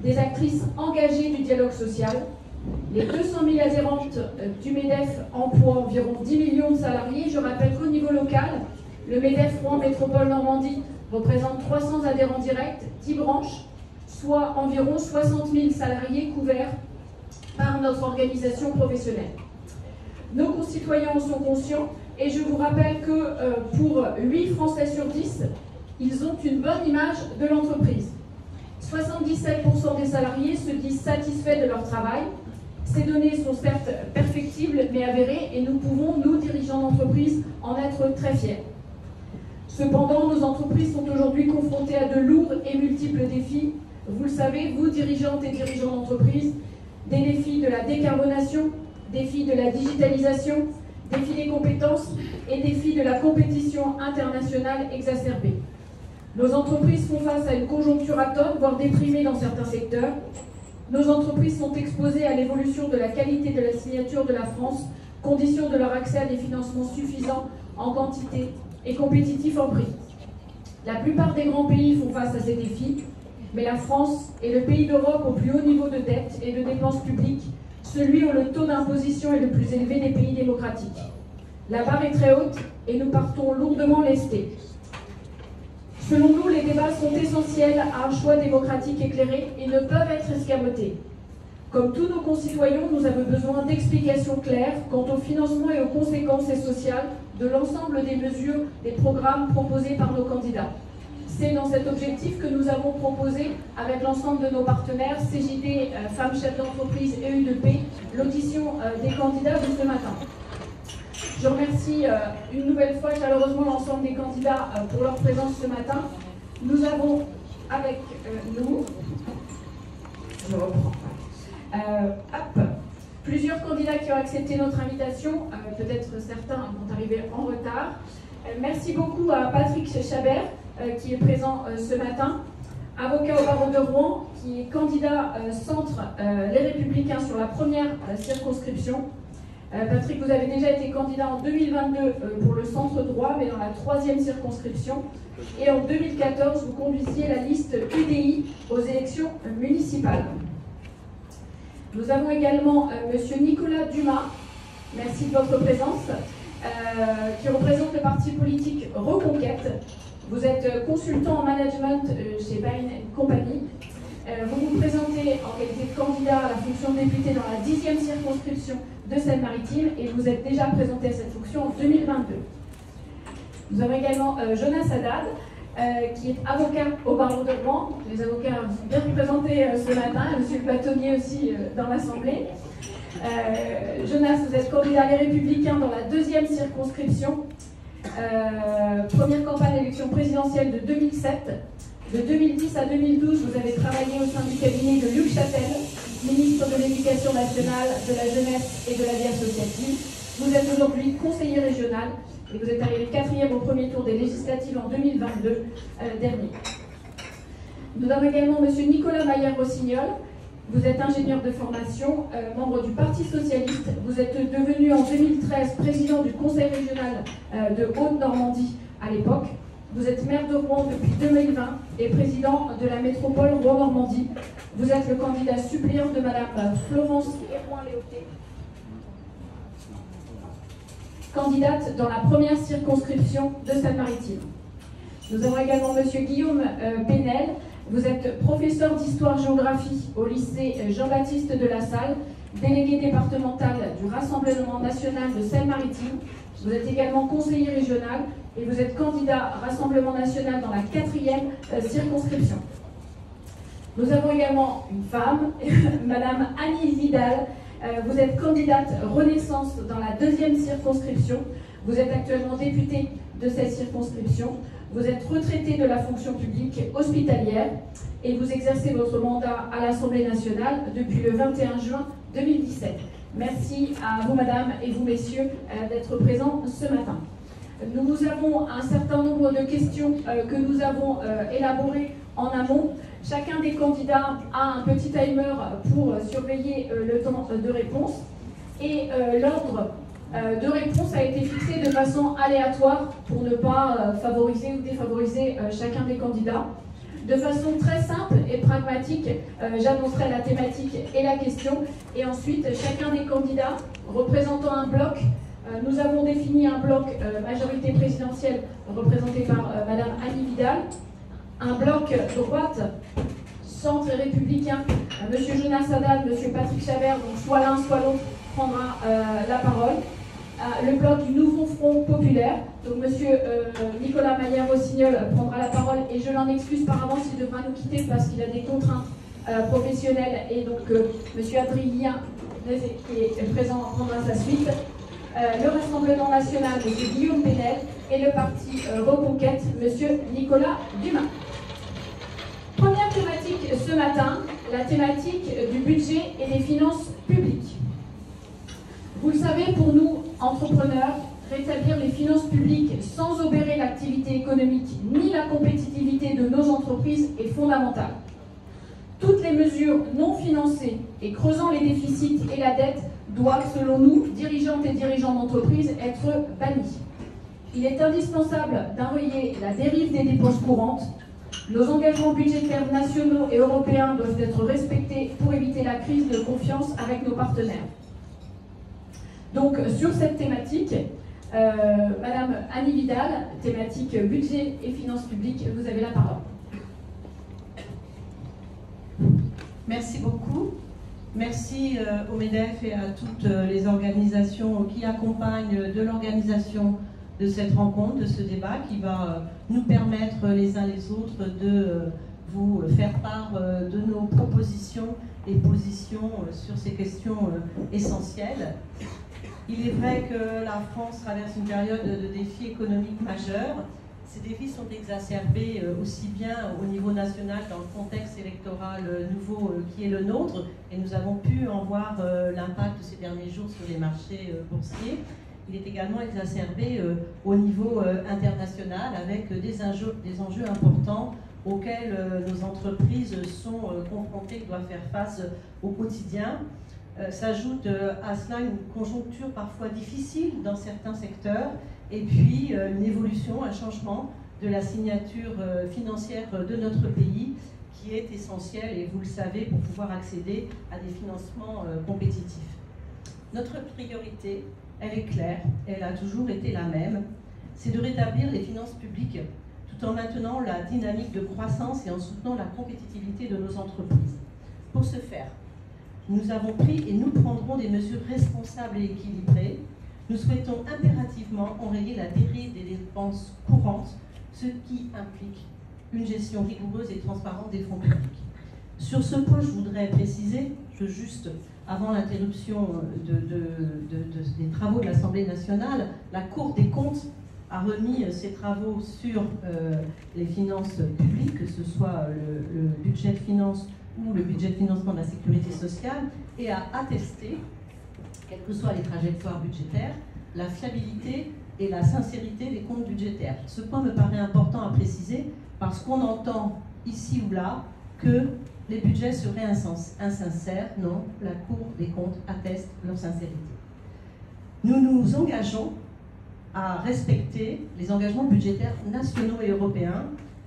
des actrices engagées du dialogue social. Les 200 000 adhérentes du MEDEF emploient environ 10 millions de salariés. Je rappelle qu'au niveau local, le MEDEF Rouen Métropole Normandie représente 300 adhérents directs, 10 branches, soit environ 60 000 salariés couverts par notre organisation professionnelle. Nos concitoyens en sont conscients et je vous rappelle que pour 8 Français sur 10, ils ont une bonne image de l'entreprise. 77% des salariés se disent satisfaits de leur travail. Ces données sont certes perfectibles mais avérées et nous pouvons, nous, dirigeants d'entreprise, en être très fiers. Cependant, nos entreprises sont aujourd'hui confrontées à de lourds et multiples défis. Vous le savez, vous, dirigeantes et dirigeants d'entreprise, des défis de la décarbonation, défis de la digitalisation, défis des compétences et défis de la compétition internationale exacerbée. Nos entreprises font face à une conjoncture atone, voire déprimée dans certains secteurs. Nos entreprises sont exposées à l'évolution de la qualité de la signature de la France, condition de leur accès à des financements suffisants en quantité et compétitifs en prix. La plupart des grands pays font face à ces défis, mais la France est le pays d'Europe au plus haut niveau de dette et de dépenses publiques, celui où le taux d'imposition est le plus élevé des pays démocratiques. La barre est très haute et nous partons lourdement lestés. Selon nous, les débats sont essentiels à un choix démocratique éclairé et ne peuvent être escamotés. Comme tous nos concitoyens, nous avons besoin d'explications claires quant au financement et aux conséquences sociales de l'ensemble des mesures, des programmes proposés par nos candidats. C'est dans cet objectif que nous avons proposé, avec l'ensemble de nos partenaires, CJD, Femmes Chefs d'entreprise et UDP, l'audition des candidats de ce matin. Je remercie une nouvelle fois chaleureusement l'ensemble des candidats pour leur présence ce matin. Nous avons avec nous, je reprends, plusieurs candidats qui ont accepté notre invitation, peut-être certains vont arriver en retard. Merci beaucoup à Patrick Chabert, qui est présent ce matin, avocat au barreau de Rouen, qui est candidat centre Les Républicains sur la première circonscription. Patrick, vous avez déjà été candidat en 2022 pour le centre droit, mais dans la 3e circonscription. Et en 2014, vous conduisiez la liste UDI aux élections municipales. Nous avons également M. Nicolas Dumas, merci de votre présence, qui représente le parti politique Reconquête. Vous êtes consultant en management chez Bain & Compagnie. Vous vous présentez en qualité de candidat à la fonction de député dans la 10e circonscription de Seine-Maritime et vous êtes déjà présenté à cette fonction en 2022. Nous avons également Jonas Haddad, qui est avocat au barreau de Rouen. Les avocats sont bien représentés ce matin, M. le bâtonnier aussi dans l'Assemblée. Jonas, vous êtes candidat Les Républicains dans la 2e circonscription. Première campagne d'élection présidentielle de 2007. De 2010 à 2012, vous avez travaillé au sein du cabinet de Luc Châtel, ministre de l'Éducation nationale, de la jeunesse et de la vie associative. Vous êtes aujourd'hui conseiller régional et vous êtes arrivé 4e au premier tour des législatives en 2022 dernier. Nous avons également M. Nicolas Maillard-Rossignol. Vous êtes ingénieur de formation, membre du Parti Socialiste. Vous êtes devenu en 2013 président du Conseil régional de Haute-Normandie à l'époque. Vous êtes maire de Rouen depuis 2020 et président de la métropole Rouen-Normandie. Vous êtes le candidat suppléant de Madame Florence Hérouin-Léoté, candidate dans la première circonscription de Seine-Maritime. Nous avons également M. Guillaume Pénel. Vous êtes professeur d'histoire-géographie au lycée Jean-Baptiste de La Salle, délégué départemental du Rassemblement national de Seine-Maritime. Vous êtes également conseiller régional et vous êtes candidat Rassemblement national dans la 4e circonscription. Nous avons également une femme, Madame Annie Vidal. Vous êtes candidate Renaissance dans la 2e circonscription. Vous êtes actuellement députée de cette circonscription. Vous êtes retraitée de la fonction publique hospitalière et vous exercez votre mandat à l'Assemblée nationale depuis le 21 juin 2017. Merci à vous, madame, et vous, messieurs, d'être présents ce matin. Nous avons un certain nombre de questions que nous avons élaborées en amont. Chacun des candidats a un petit timer pour surveiller le temps de réponse. Et l'ordre de réponse a été fixé de façon aléatoire pour ne pas favoriser ou défavoriser chacun des candidats. De façon très simple et pragmatique, j'annoncerai la thématique et la question. Et ensuite, chacun des candidats représentant un bloc, nous avons défini un bloc majorité présidentielle représenté par Madame Annie Vidal, un bloc droite, centre et républicain, Monsieur Jonas Haddad, Monsieur Patrick Chabert, donc soit l'un soit l'autre prendra la parole. Le bloc du Nouveau Front Populaire, donc Monsieur Nicolas Maillère-Rossignol prendra la parole et je l'en excuse par avance, il devra nous quitter parce qu'il a des contraintes professionnelles et donc Monsieur Adrien qui est présent prendra sa suite. Le Rassemblement National, Monsieur Guillaume Pénel et le parti Reconquête, Monsieur Nicolas Dumas. Première thématique ce matin, la thématique du budget et des finances publiques. Vous le savez, pour nous, entrepreneurs, rétablir les finances publiques sans obérer l'activité économique ni la compétitivité de nos entreprises est fondamental. Toutes les mesures non financées et creusant les déficits et la dette doivent, selon nous, dirigeantes et dirigeants d'entreprise, être bannies. Il est indispensable d'enrayer la dérive des dépenses courantes. Nos engagements budgétaires nationaux et européens doivent être respectés pour éviter la crise de confiance avec nos partenaires. Donc, sur cette thématique, Madame Annie Vidal, thématique budget et finances publiques, vous avez la parole. Merci beaucoup. Merci au MEDEF et à toutes les organisations qui accompagnent de l'organisation de cette rencontre, de ce débat qui va nous permettre les uns les autres de vous faire part de nos propositions et positions sur ces questions essentielles. Il est vrai que la France traverse une période de défis économiques majeurs. Ces défis sont exacerbés aussi bien au niveau national dans le contexte électoral nouveau qui est le nôtre, et nous avons pu en voir l'impact ces derniers jours sur les marchés boursiers. Il est également exacerbé au niveau international avec des enjeux importants auxquels nos entreprises sont confrontées et doivent faire face au quotidien. S'ajoute à cela une conjoncture parfois difficile dans certains secteurs et puis une évolution, un changement de la signature financière de notre pays qui est essentielle, et vous le savez, pour pouvoir accéder à des financements compétitifs. Notre priorité, elle est claire, elle a toujours été la même, c'est de rétablir les finances publiques tout en maintenant la dynamique de croissance et en soutenant la compétitivité de nos entreprises. Pour ce faire, nous avons pris et nous prendrons des mesures responsables et équilibrées. Nous souhaitons impérativement enrayer la dérive des dépenses courantes, ce qui implique une gestion rigoureuse et transparente des fonds publics. Sur ce point, je voudrais préciser que juste avant l'interruption des travaux de l'Assemblée nationale, la Cour des comptes a remis ses travaux sur les finances publiques, que ce soit le budget de finances ou le budget de financement de la sécurité sociale, et a attesté, quelles que soient les trajectoires budgétaires, la fiabilité et la sincérité des comptes budgétaires. Ce point me paraît important à préciser parce qu'on entend ici ou là que les budgets seraient insincères. Non, la Cour des comptes atteste leur sincérité. Nous nous engageons à respecter les engagements budgétaires nationaux et européens.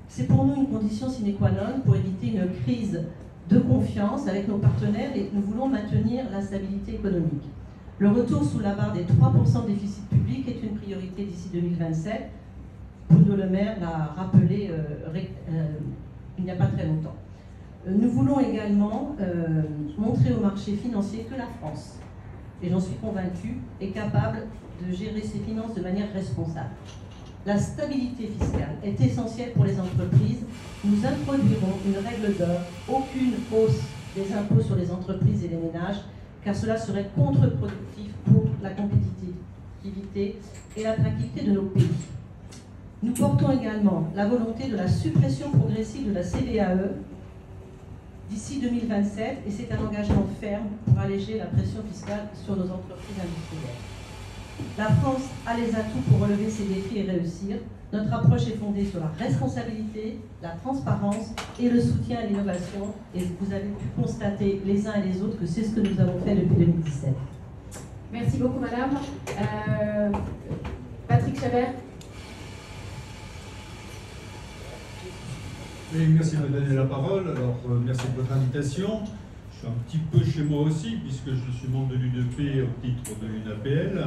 C'est pour nous une condition sine qua non pour éviter une crise de confiance avec nos partenaires, et nous voulons maintenir la stabilité économique. Le retour sous la barre des 3% de déficit public est une priorité d'ici 2027. Bruno Le Maire l'a rappelé il n'y a pas très longtemps. Nous voulons également montrer au marché financier que la France, et j'en suis convaincue, est capable de gérer ses finances de manière responsable. La stabilité fiscale est essentielle pour les entreprises. Nous introduirons une règle d'or, aucune hausse des impôts sur les entreprises et les ménages, car cela serait contre-productif pour la compétitivité et l'attractivité de nos pays. Nous portons également la volonté de la suppression progressive de la CVAE d'ici 2027, et c'est un engagement ferme pour alléger la pression fiscale sur nos entreprises industrielles. La France a les atouts pour relever ces défis et réussir. Notre approche est fondée sur la responsabilité, la transparence et le soutien à l'innovation. Et vous avez pu constater les uns et les autres que c'est ce que nous avons fait depuis 2017. Merci beaucoup, Madame. Patrick Chabert. Oui, merci de me donner la parole. Alors, merci de votre invitation. Je suis un petit peu chez moi aussi, puisque je suis membre de l'UDP au titre de l'UNAPL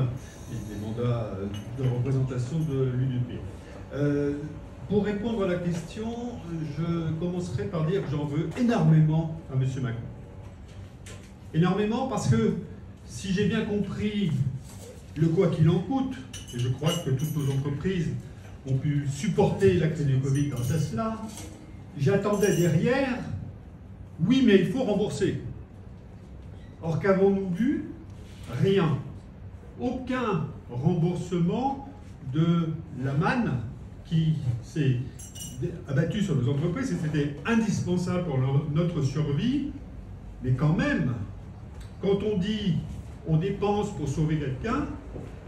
et des mandats de représentation de l'UDP. Pour répondre à la question, je commencerai par dire que j'en veux énormément à M. Macron. Énormément parce que, si j'ai bien compris le quoi qu'il en coûte, et je crois que toutes nos entreprises ont pu supporter la crise du Covid grâce à cela, j'attendais derrière, oui, mais il faut rembourser. Or, qu'avons-nous vu? Rien. Aucun remboursement de la manne qui s'est abattue sur nos entreprises, et c'était indispensable pour notre survie. Mais quand même, quand on dit on dépense pour sauver quelqu'un,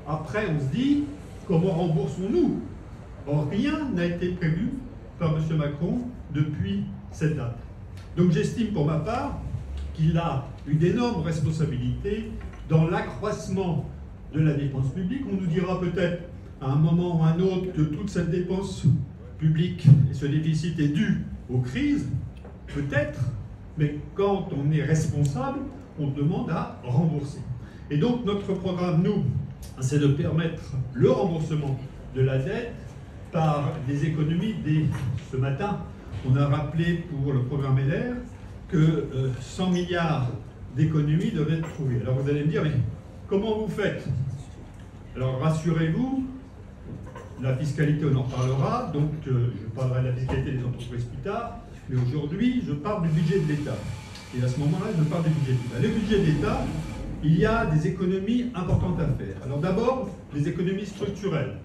après on se dit comment remboursons-nous? Or, rien n'a été prévu par M. Macron depuis cette date. Donc j'estime pour ma part qu'il a une énorme responsabilité dans l'accroissement de la dépense publique. On nous dira peut-être à un moment ou à un autre que toute cette dépense publique et ce déficit est dû aux crises, peut-être, mais quand on est responsable, on demande à rembourser. Et donc notre programme, nous, c'est de permettre le remboursement de la dette par des économies. Dès ce matin, on a rappelé pour le programme LR que 100 milliards d'économies devaient être trouvées. Alors vous allez me dire, mais comment vous faites? Alors rassurez-vous, la fiscalité, on en reparlera, donc je parlerai de la fiscalité des entreprises plus tard, mais aujourd'hui, je parle du budget de l'État. Et à ce moment-là, je parle du budget de l'État. Le budget de l'État, il y a des économies importantes à faire. Alors d'abord, les économies structurelles.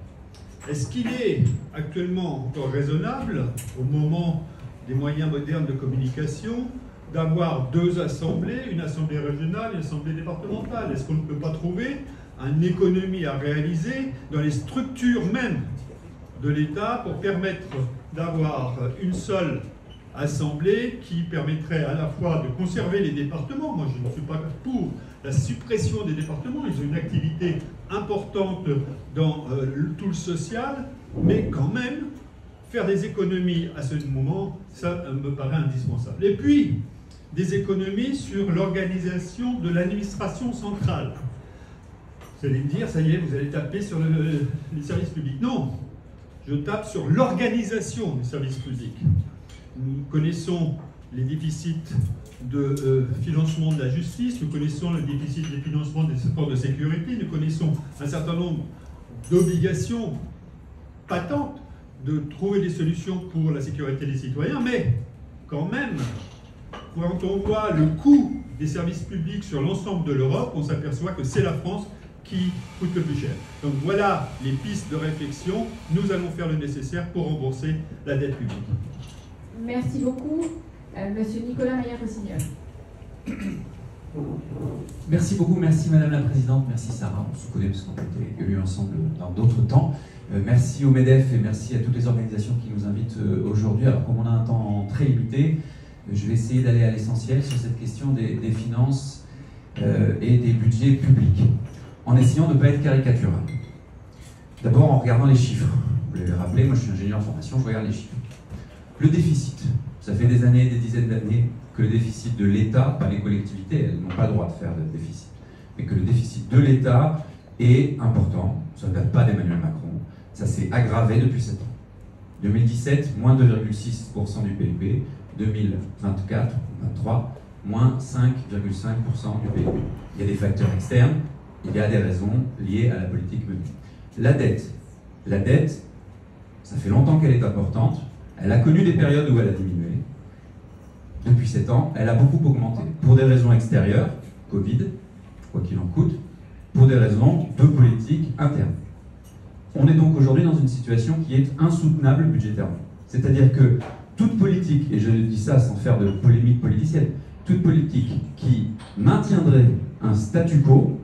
Est-ce qu'il est actuellement encore raisonnable, au moment des moyens modernes de communication, d'avoir deux assemblées, une assemblée régionale et une assemblée départementale? Est-ce qu'on ne peut pas trouver une économie à réaliser dans les structures même de l'État pour permettre d'avoir une seule assemblée qui permettrait à la fois de conserver les départements? Moi, je ne suis pas pour la suppression des départements, ils ont une activité importante dans tout le social, mais quand même, faire des économies à ce moment, ça me paraît indispensable. Et puis, des économies sur l'organisation de l'administration centrale. Vous allez me dire, ça y est, vous allez taper sur les services publics. Non, je tape sur l'organisation des services publics. Nous connaissons les déficits de financement de la justice, nous connaissons le déficit de financement des efforts de sécurité, nous connaissons un certain nombre d'obligations patentes de trouver des solutions pour la sécurité des citoyens, mais quand même, quand on voit le coût des services publics sur l'ensemble de l'Europe, on s'aperçoit que c'est la France qui coûte le plus cher. Donc voilà les pistes de réflexion. Nous allons faire le nécessaire pour rembourser la dette publique. Merci beaucoup. Monsieur Nicolas Maillard-Rossignol. Merci beaucoup, merci Madame la Présidente, merci Sarah, on se connaît parce qu'on a été élus ensemble dans d'autres temps. Merci au MEDEF et merci à toutes les organisations qui nous invitent aujourd'hui. Alors comme on a un temps très limité, je vais essayer d'aller à l'essentiel sur cette question des finances et des budgets publics, en essayant de ne pas être caricatural. D'abord en regardant les chiffres. Vous l'avez rappelé, moi je suis ingénieur en formation, je regarde les chiffres. Le déficit, ça fait des années, des dizaines d'années que le déficit de l'État, pas les collectivités, elles n'ont pas le droit de faire de déficit, mais que le déficit de l'État est important, ça ne date pas d'Emmanuel Macron, ça s'est aggravé depuis 7 ans. 2017, moins 2,6% du PIB, 2024-2023, moins 5,5% du PIB. Il y a des facteurs externes, il y a des raisons liées à la politique menée. La dette, ça fait longtemps qu'elle est importante, elle a connu des périodes où elle a diminué. Depuis 7 ans, elle a beaucoup augmenté, pour des raisons extérieures, Covid, quoi qu'il en coûte, pour des raisons de politique interne. On est donc aujourd'hui dans une situation qui est insoutenable budgétairement. C'est-à-dire que toute politique, et je dis ça sans faire de polémique politicienne, toute politique qui maintiendrait un statu quo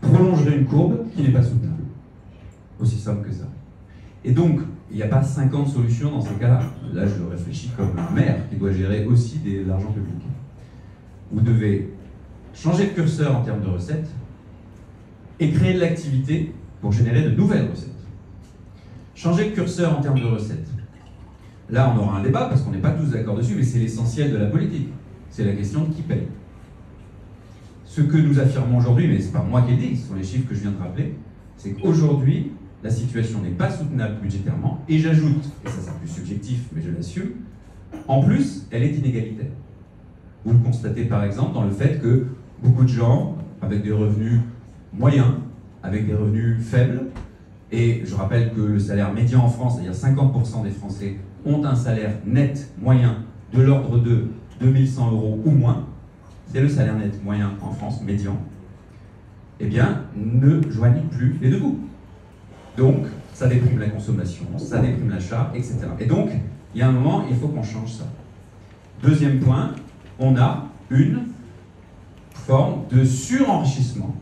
prolongerait une courbe qui n'est pas soutenable. Aussi simple que ça. Et donc, il n'y a pas 50 solutions dans ces cas-là. Là, je réfléchis comme un maire qui doit gérer aussi de l'argent public. Vous devez changer de curseur en termes de recettes et créer de l'activité pour générer de nouvelles recettes. Changer de curseur en termes de recettes. Là, on aura un débat parce qu'on n'est pas tous d'accord dessus, mais c'est l'essentiel de la politique. C'est la question de qui paye. Ce que nous affirmons aujourd'hui, mais ce n'est pas moi qui le dis, ce sont les chiffres que je viens de rappeler, c'est qu'aujourd'hui, la situation n'est pas soutenable budgétairement, et j'ajoute, et ça c'est plus subjectif, mais je l'assume, en plus, elle est inégalitaire. Vous le constatez par exemple dans le fait que beaucoup de gens, avec des revenus moyens, avec des revenus faibles, et je rappelle que le salaire médian en France, c'est-à-dire 50% des Français, ont un salaire net moyen de l'ordre de 2100 € ou moins, c'est le salaire net moyen en France, médian, eh bien, ne joignent plus les deux bouts. Donc, ça déprime la consommation, ça déprime l'achat, etc. Et donc, il y a un moment, il faut qu'on change ça. Deuxième point, on a une forme de surenrichissement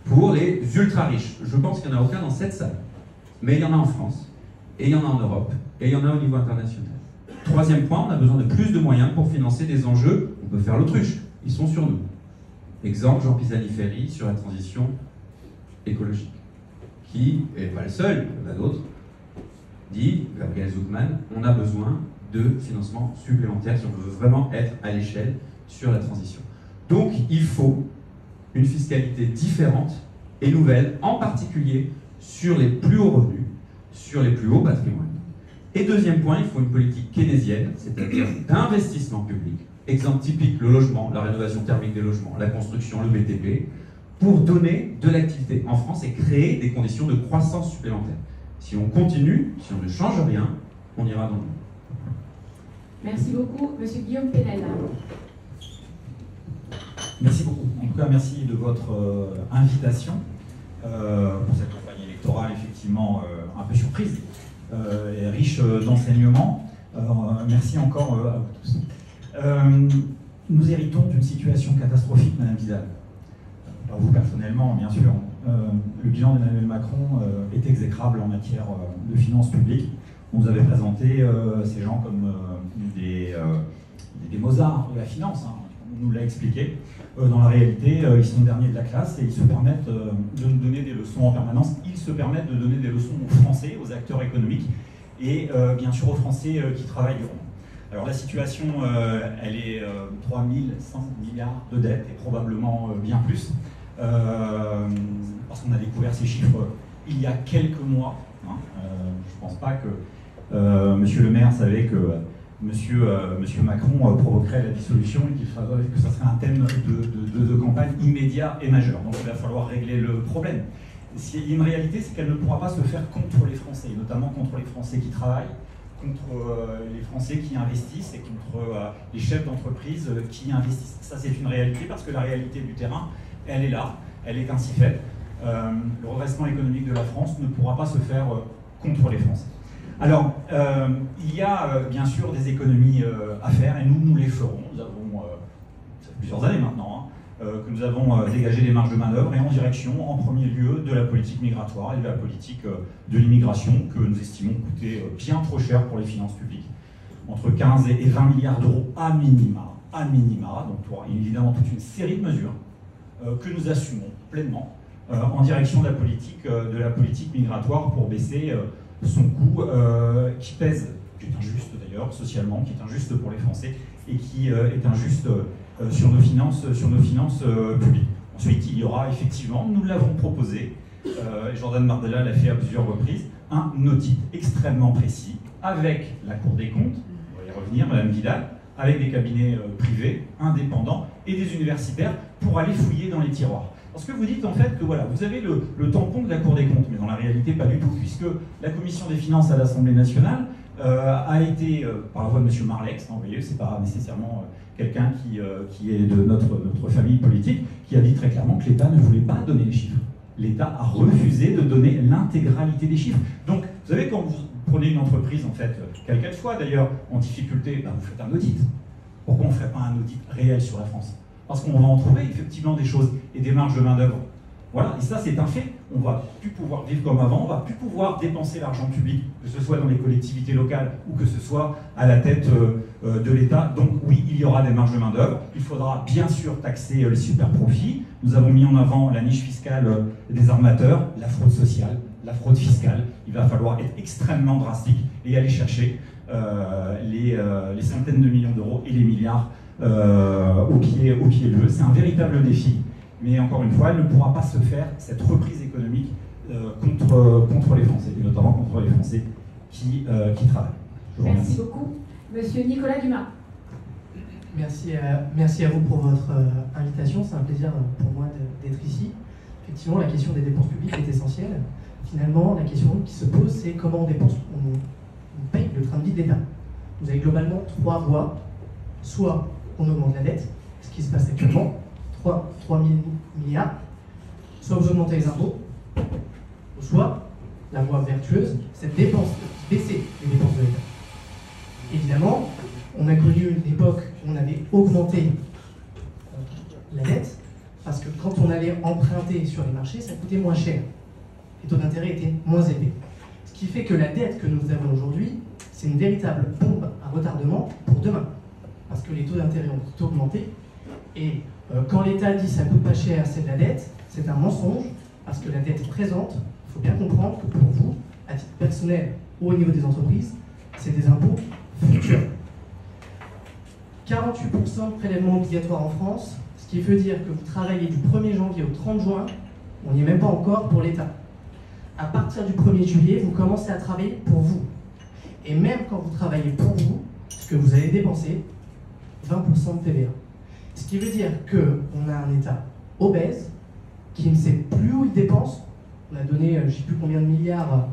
pour les ultra-riches. Je pense qu'il n'y en a aucun dans cette salle, mais il y en a en France, et il y en a en Europe, et il y en a au niveau international. Troisième point, on a besoin de plus de moyens pour financer des enjeux. On peut faire l'autruche, ils sont sur nous. Exemple, Jean Pisani-Ferry sur la transition écologique, qui n'est pas le seul, il y en a d'autres, dit, Gabriel Zucman, on a besoin de financement supplémentaire si on veut vraiment être à l'échelle sur la transition. Donc, il faut une fiscalité différente et nouvelle, en particulier sur les plus hauts revenus, sur les plus hauts patrimoines. Et deuxième point, il faut une politique keynésienne, c'est-à-dire d'investissement public. Exemple typique, le logement, la rénovation thermique des logements, la construction, le BTP, pour donner de l'activité en France et créer des conditions de croissance supplémentaires. Si on continue, si on ne change rien, on ira dans le monde. Merci beaucoup. Monsieur Guillaume Penel. Merci beaucoup. En tout cas, merci de votre invitation pour cette campagne électorale, effectivement un peu surprise et riche d'enseignements. Merci encore à vous tous. Nous héritons d'une situation catastrophique, Madame Vidal. Alors vous personnellement, bien sûr, le bilan d'Emmanuel Macron est exécrable en matière de finances publiques. On nous avait présenté ces gens comme des Mozart de la finance, hein. On nous l'a expliqué. Dans la réalité, ils sont derniers de la classe et ils se permettent de nous donner des leçons en permanence. Ils se permettent de donner des leçons aux Français, aux acteurs économiques et bien sûr aux Français qui travaillent durement. Alors la situation, elle est 3100 milliards de dettes et probablement bien plus. Parce qu'on a découvert ces chiffres il y a quelques mois. Hein. Je ne pense pas que Monsieur le maire savait que Monsieur Macron provoquerait la dissolution et que ça serait un thème de campagne immédiat et majeur. Donc il va falloir régler le problème. Il y a une réalité, c'est qu'elle ne pourra pas se faire contre les Français, notamment contre les Français qui travaillent, contre les Français qui investissent et contre les chefs d'entreprise qui investissent. Ça, c'est une réalité parce que la réalité du terrain, elle est là, elle est ainsi faite. Le redressement économique de la France ne pourra pas se faire contre les Français. Alors, il y a bien sûr des économies à faire et nous les ferons. Nous avons, ça fait plusieurs années maintenant, que nous avons dégagé des marges de manœuvre et en direction, en premier lieu, de la politique migratoire et de la politique de l'immigration que nous estimons coûter bien trop cher pour les finances publiques. Entre 15 et 20 milliards d'euros à minima. Donc il y aura évidemment toute une série de mesures que nous assumons pleinement en direction de la politique migratoire pour baisser son coût qui pèse, qui est injuste d'ailleurs socialement, qui est injuste pour les Français et qui est injuste sur nos finances publiques. Ensuite, il y aura effectivement, nous l'avons proposé, Jordan Bardella l'a fait à plusieurs reprises, un audit extrêmement précis avec la Cour des comptes, on va y revenir, Madame Vidal, avec des cabinets privés, indépendants et des universitaires pour aller fouiller dans les tiroirs. Parce que vous dites en fait que voilà, vous avez le tampon de la Cour des comptes, mais dans la réalité pas du tout, puisque la Commission des finances à l'Assemblée nationale a été, par la voix de M. Marlex, vous voyez, c'est pas nécessairement quelqu'un qui est de notre famille politique, qui a dit très clairement que l'État ne voulait pas donner les chiffres. L'État a refusé de donner l'intégralité des chiffres. Donc, vous savez, quand vous prenez une entreprise, en fait, quelle qu'elle soit d'ailleurs, en difficulté, ben, vous faites un audit. Pourquoi on ne ferait pas un audit réel sur la France? Parce qu'on va en trouver effectivement des choses et des marges de main-d'œuvre. Voilà, et ça c'est un fait. On ne va plus pouvoir vivre comme avant, on ne va plus pouvoir dépenser l'argent public, que ce soit dans les collectivités locales ou que ce soit à la tête de l'État. Donc oui, il y aura des marges de main-d'œuvre. Il faudra bien sûr taxer les super profits. Nous avons mis en avant la niche fiscale des armateurs, la fraude sociale, la fraude fiscale. Il va falloir être extrêmement drastique et aller chercher les centaines de millions d'euros et les milliards au pied levé. C'est un véritable défi. Mais encore une fois, elle ne pourra pas se faire, cette reprise économique, contre les Français, et notamment contre les Français qui travaillent. Merci beaucoup. Monsieur Nicolas Dumas. Merci à vous pour votre invitation. C'est un plaisir pour moi d'être ici. Effectivement, la question des dépenses publiques est essentielle. Finalement, la question qui se pose, c'est comment on dépense, on paye le train de vie de l'État. Vous avez globalement 3 voies. Soit on augmente la dette, ce qui se passe actuellement, 3 000 milliards, soit vous augmentez les impôts, ou soit la voie vertueuse, c'est de baisser les dépenses de l'État. Évidemment, on a connu une époque où on avait augmenté la dette, parce que quand on allait emprunter sur les marchés, ça coûtait moins cher. Les taux d'intérêt étaient moins élevés. Ce qui fait que la dette que nous avons aujourd'hui, c'est une véritable bombe à retardement pour demain. Parce que les taux d'intérêt ont augmenté. Et quand l'État dit ça coûte pas cher, c'est de la dette, c'est un mensonge, parce que la dette présente, il faut bien comprendre que pour vous, à titre personnel ou au niveau des entreprises, c'est des impôts futurs. 48% de prélèvements obligatoires en France, ce qui veut dire que vous travaillez du 1er janvier au 30 juin, on n'y est même pas encore pour l'État. À partir du 1er juillet, vous commencez à travailler pour vous. Et même quand vous travaillez pour vous, ce que vous allez dépenser, 20% de TVA. Ce qui veut dire qu'on a un État obèse, qui ne sait plus où il dépense. On a donné, je ne sais plus combien de milliards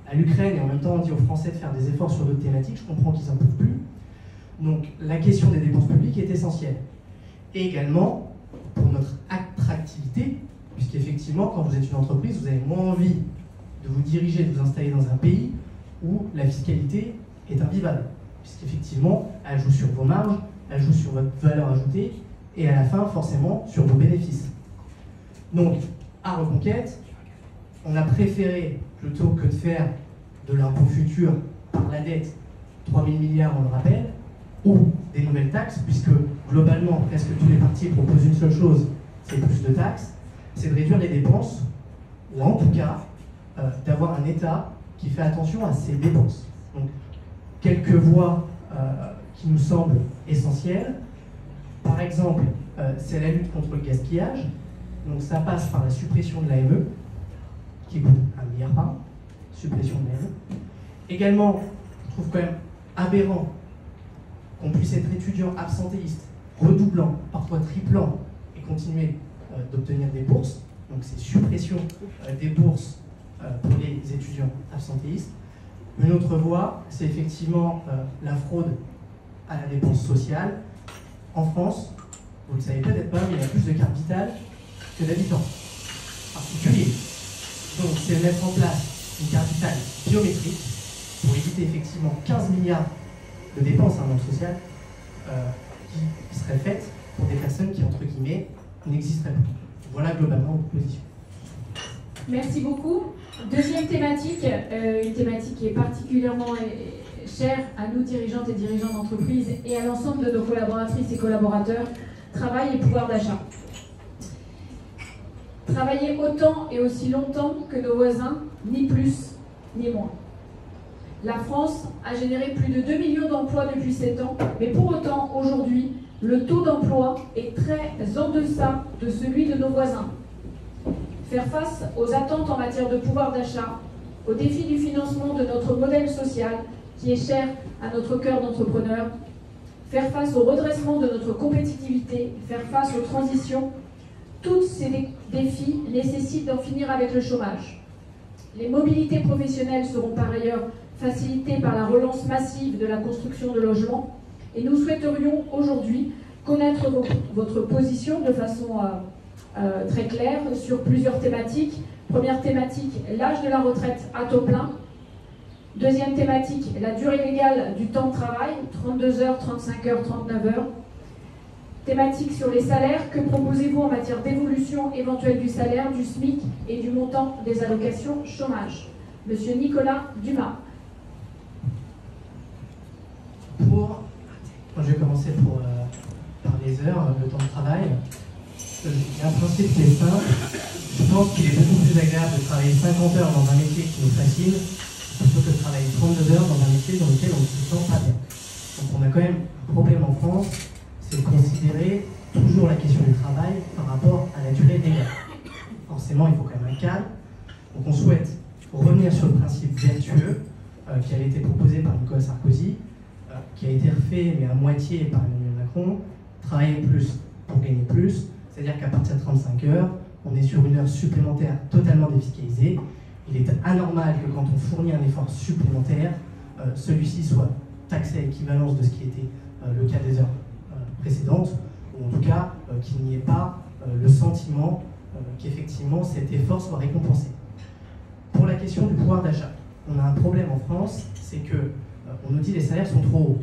à l'Ukraine, et en même temps on dit aux Français de faire des efforts sur d'autres thématiques, je comprends qu'ils n'en peuvent plus. Donc la question des dépenses publiques est essentielle. Et également, pour notre attractivité, puisqu'effectivement, quand vous êtes une entreprise, vous avez moins envie de vous diriger, de vous installer dans un pays où la fiscalité est invivable. Puisqu'effectivement, elle joue sur vos marges, elle joue sur votre valeur ajoutée, et à la fin, forcément, sur vos bénéfices. Donc, à Reconquête, on a préféré, plutôt que de faire de l'impôt futur par la dette, 3 000 milliards, on le rappelle, ou des nouvelles taxes, puisque globalement, presque tous les partis proposent une seule chose, c'est plus de taxes, c'est de réduire les dépenses, ou en tout cas, d'avoir un État qui fait attention à ses dépenses. Donc, quelques voies qui nous semblent essentielles. Par exemple, c'est la lutte contre le gaspillage. Donc ça passe par la suppression de l'AME, qui coûte 1 milliard par an, suppression de l'AME. Également, je trouve quand même aberrant qu'on puisse être étudiant absentéiste, redoublant, parfois triplant, et continuer d'obtenir des bourses. Donc c'est suppression des bourses pour les étudiants absentéistes. Une autre voie, c'est effectivement la fraude à la dépense sociale. En France, vous ne le savez peut-être pas, mais il y a plus de cartes vitales que d'habitants particuliers. Donc c'est de mettre en place une carte vitale biométrique pour éviter effectivement 15 milliards de dépenses à un monde social qui seraient faites pour des personnes qui, entre guillemets, n'existeraient pas. Voilà globalement notre position. Merci beaucoup. Deuxième thématique, une thématique qui est particulièrement chère à nous, dirigeantes et dirigeants d'entreprise, et à l'ensemble de nos collaboratrices et collaborateurs, travail et pouvoir d'achat. Travailler autant et aussi longtemps que nos voisins, ni plus ni moins. La France a généré plus de 2 millions d'emplois depuis 7 ans, mais pour autant, aujourd'hui, le taux d'emploi est très en deçà de celui de nos voisins. Faire face aux attentes en matière de pouvoir d'achat, au défi du financement de notre modèle social, qui est cher à notre cœur d'entrepreneur, faire face au redressement de notre compétitivité, faire face aux transitions, tous ces défis nécessitent d'en finir avec le chômage. Les mobilités professionnelles seront par ailleurs facilitées par la relance massive de la construction de logements, et nous souhaiterions aujourd'hui connaître votre position de façon très claire sur plusieurs thématiques. Première thématique, l'âge de la retraite à taux plein. Deuxième thématique, la durée légale du temps de travail, 32 heures, 35 heures, 39 heures. Thématique sur les salaires, que proposez-vous en matière d'évolution éventuelle du salaire, du SMIC et du montant des allocations chômage? Monsieur Nicolas Dumas. Je vais commencer par les heures, le temps de travail. Il y a un principe qui est simple. Je pense qu'il est beaucoup plus agréable de travailler 50 heures dans un métier qui nous fascine plutôt que de travailler 39 heures dans un métier dans lequel on ne se sent pas bien. Donc on a quand même un problème en France, c'est de considérer toujours la question du travail par rapport à la durée légale. Forcément, il faut quand même un cadre. Donc on souhaite revenir sur le principe vertueux qui avait été proposé par Nicolas Sarkozy, qui a été refait, mais à moitié par Emmanuel Macron, travailler plus pour gagner plus, c'est-à-dire qu'à partir de 35 heures, on est sur une heure supplémentaire totalement défiscalisée. Il est anormal que quand on fournit un effort supplémentaire, celui-ci soit taxé à équivalence de ce qui était le cas des heures précédentes, ou en tout cas qu'il n'y ait pas le sentiment qu'effectivement cet effort soit récompensé. Pour la question du pouvoir d'achat, on a un problème en France, c'est que on nous dit que les salaires sont trop hauts.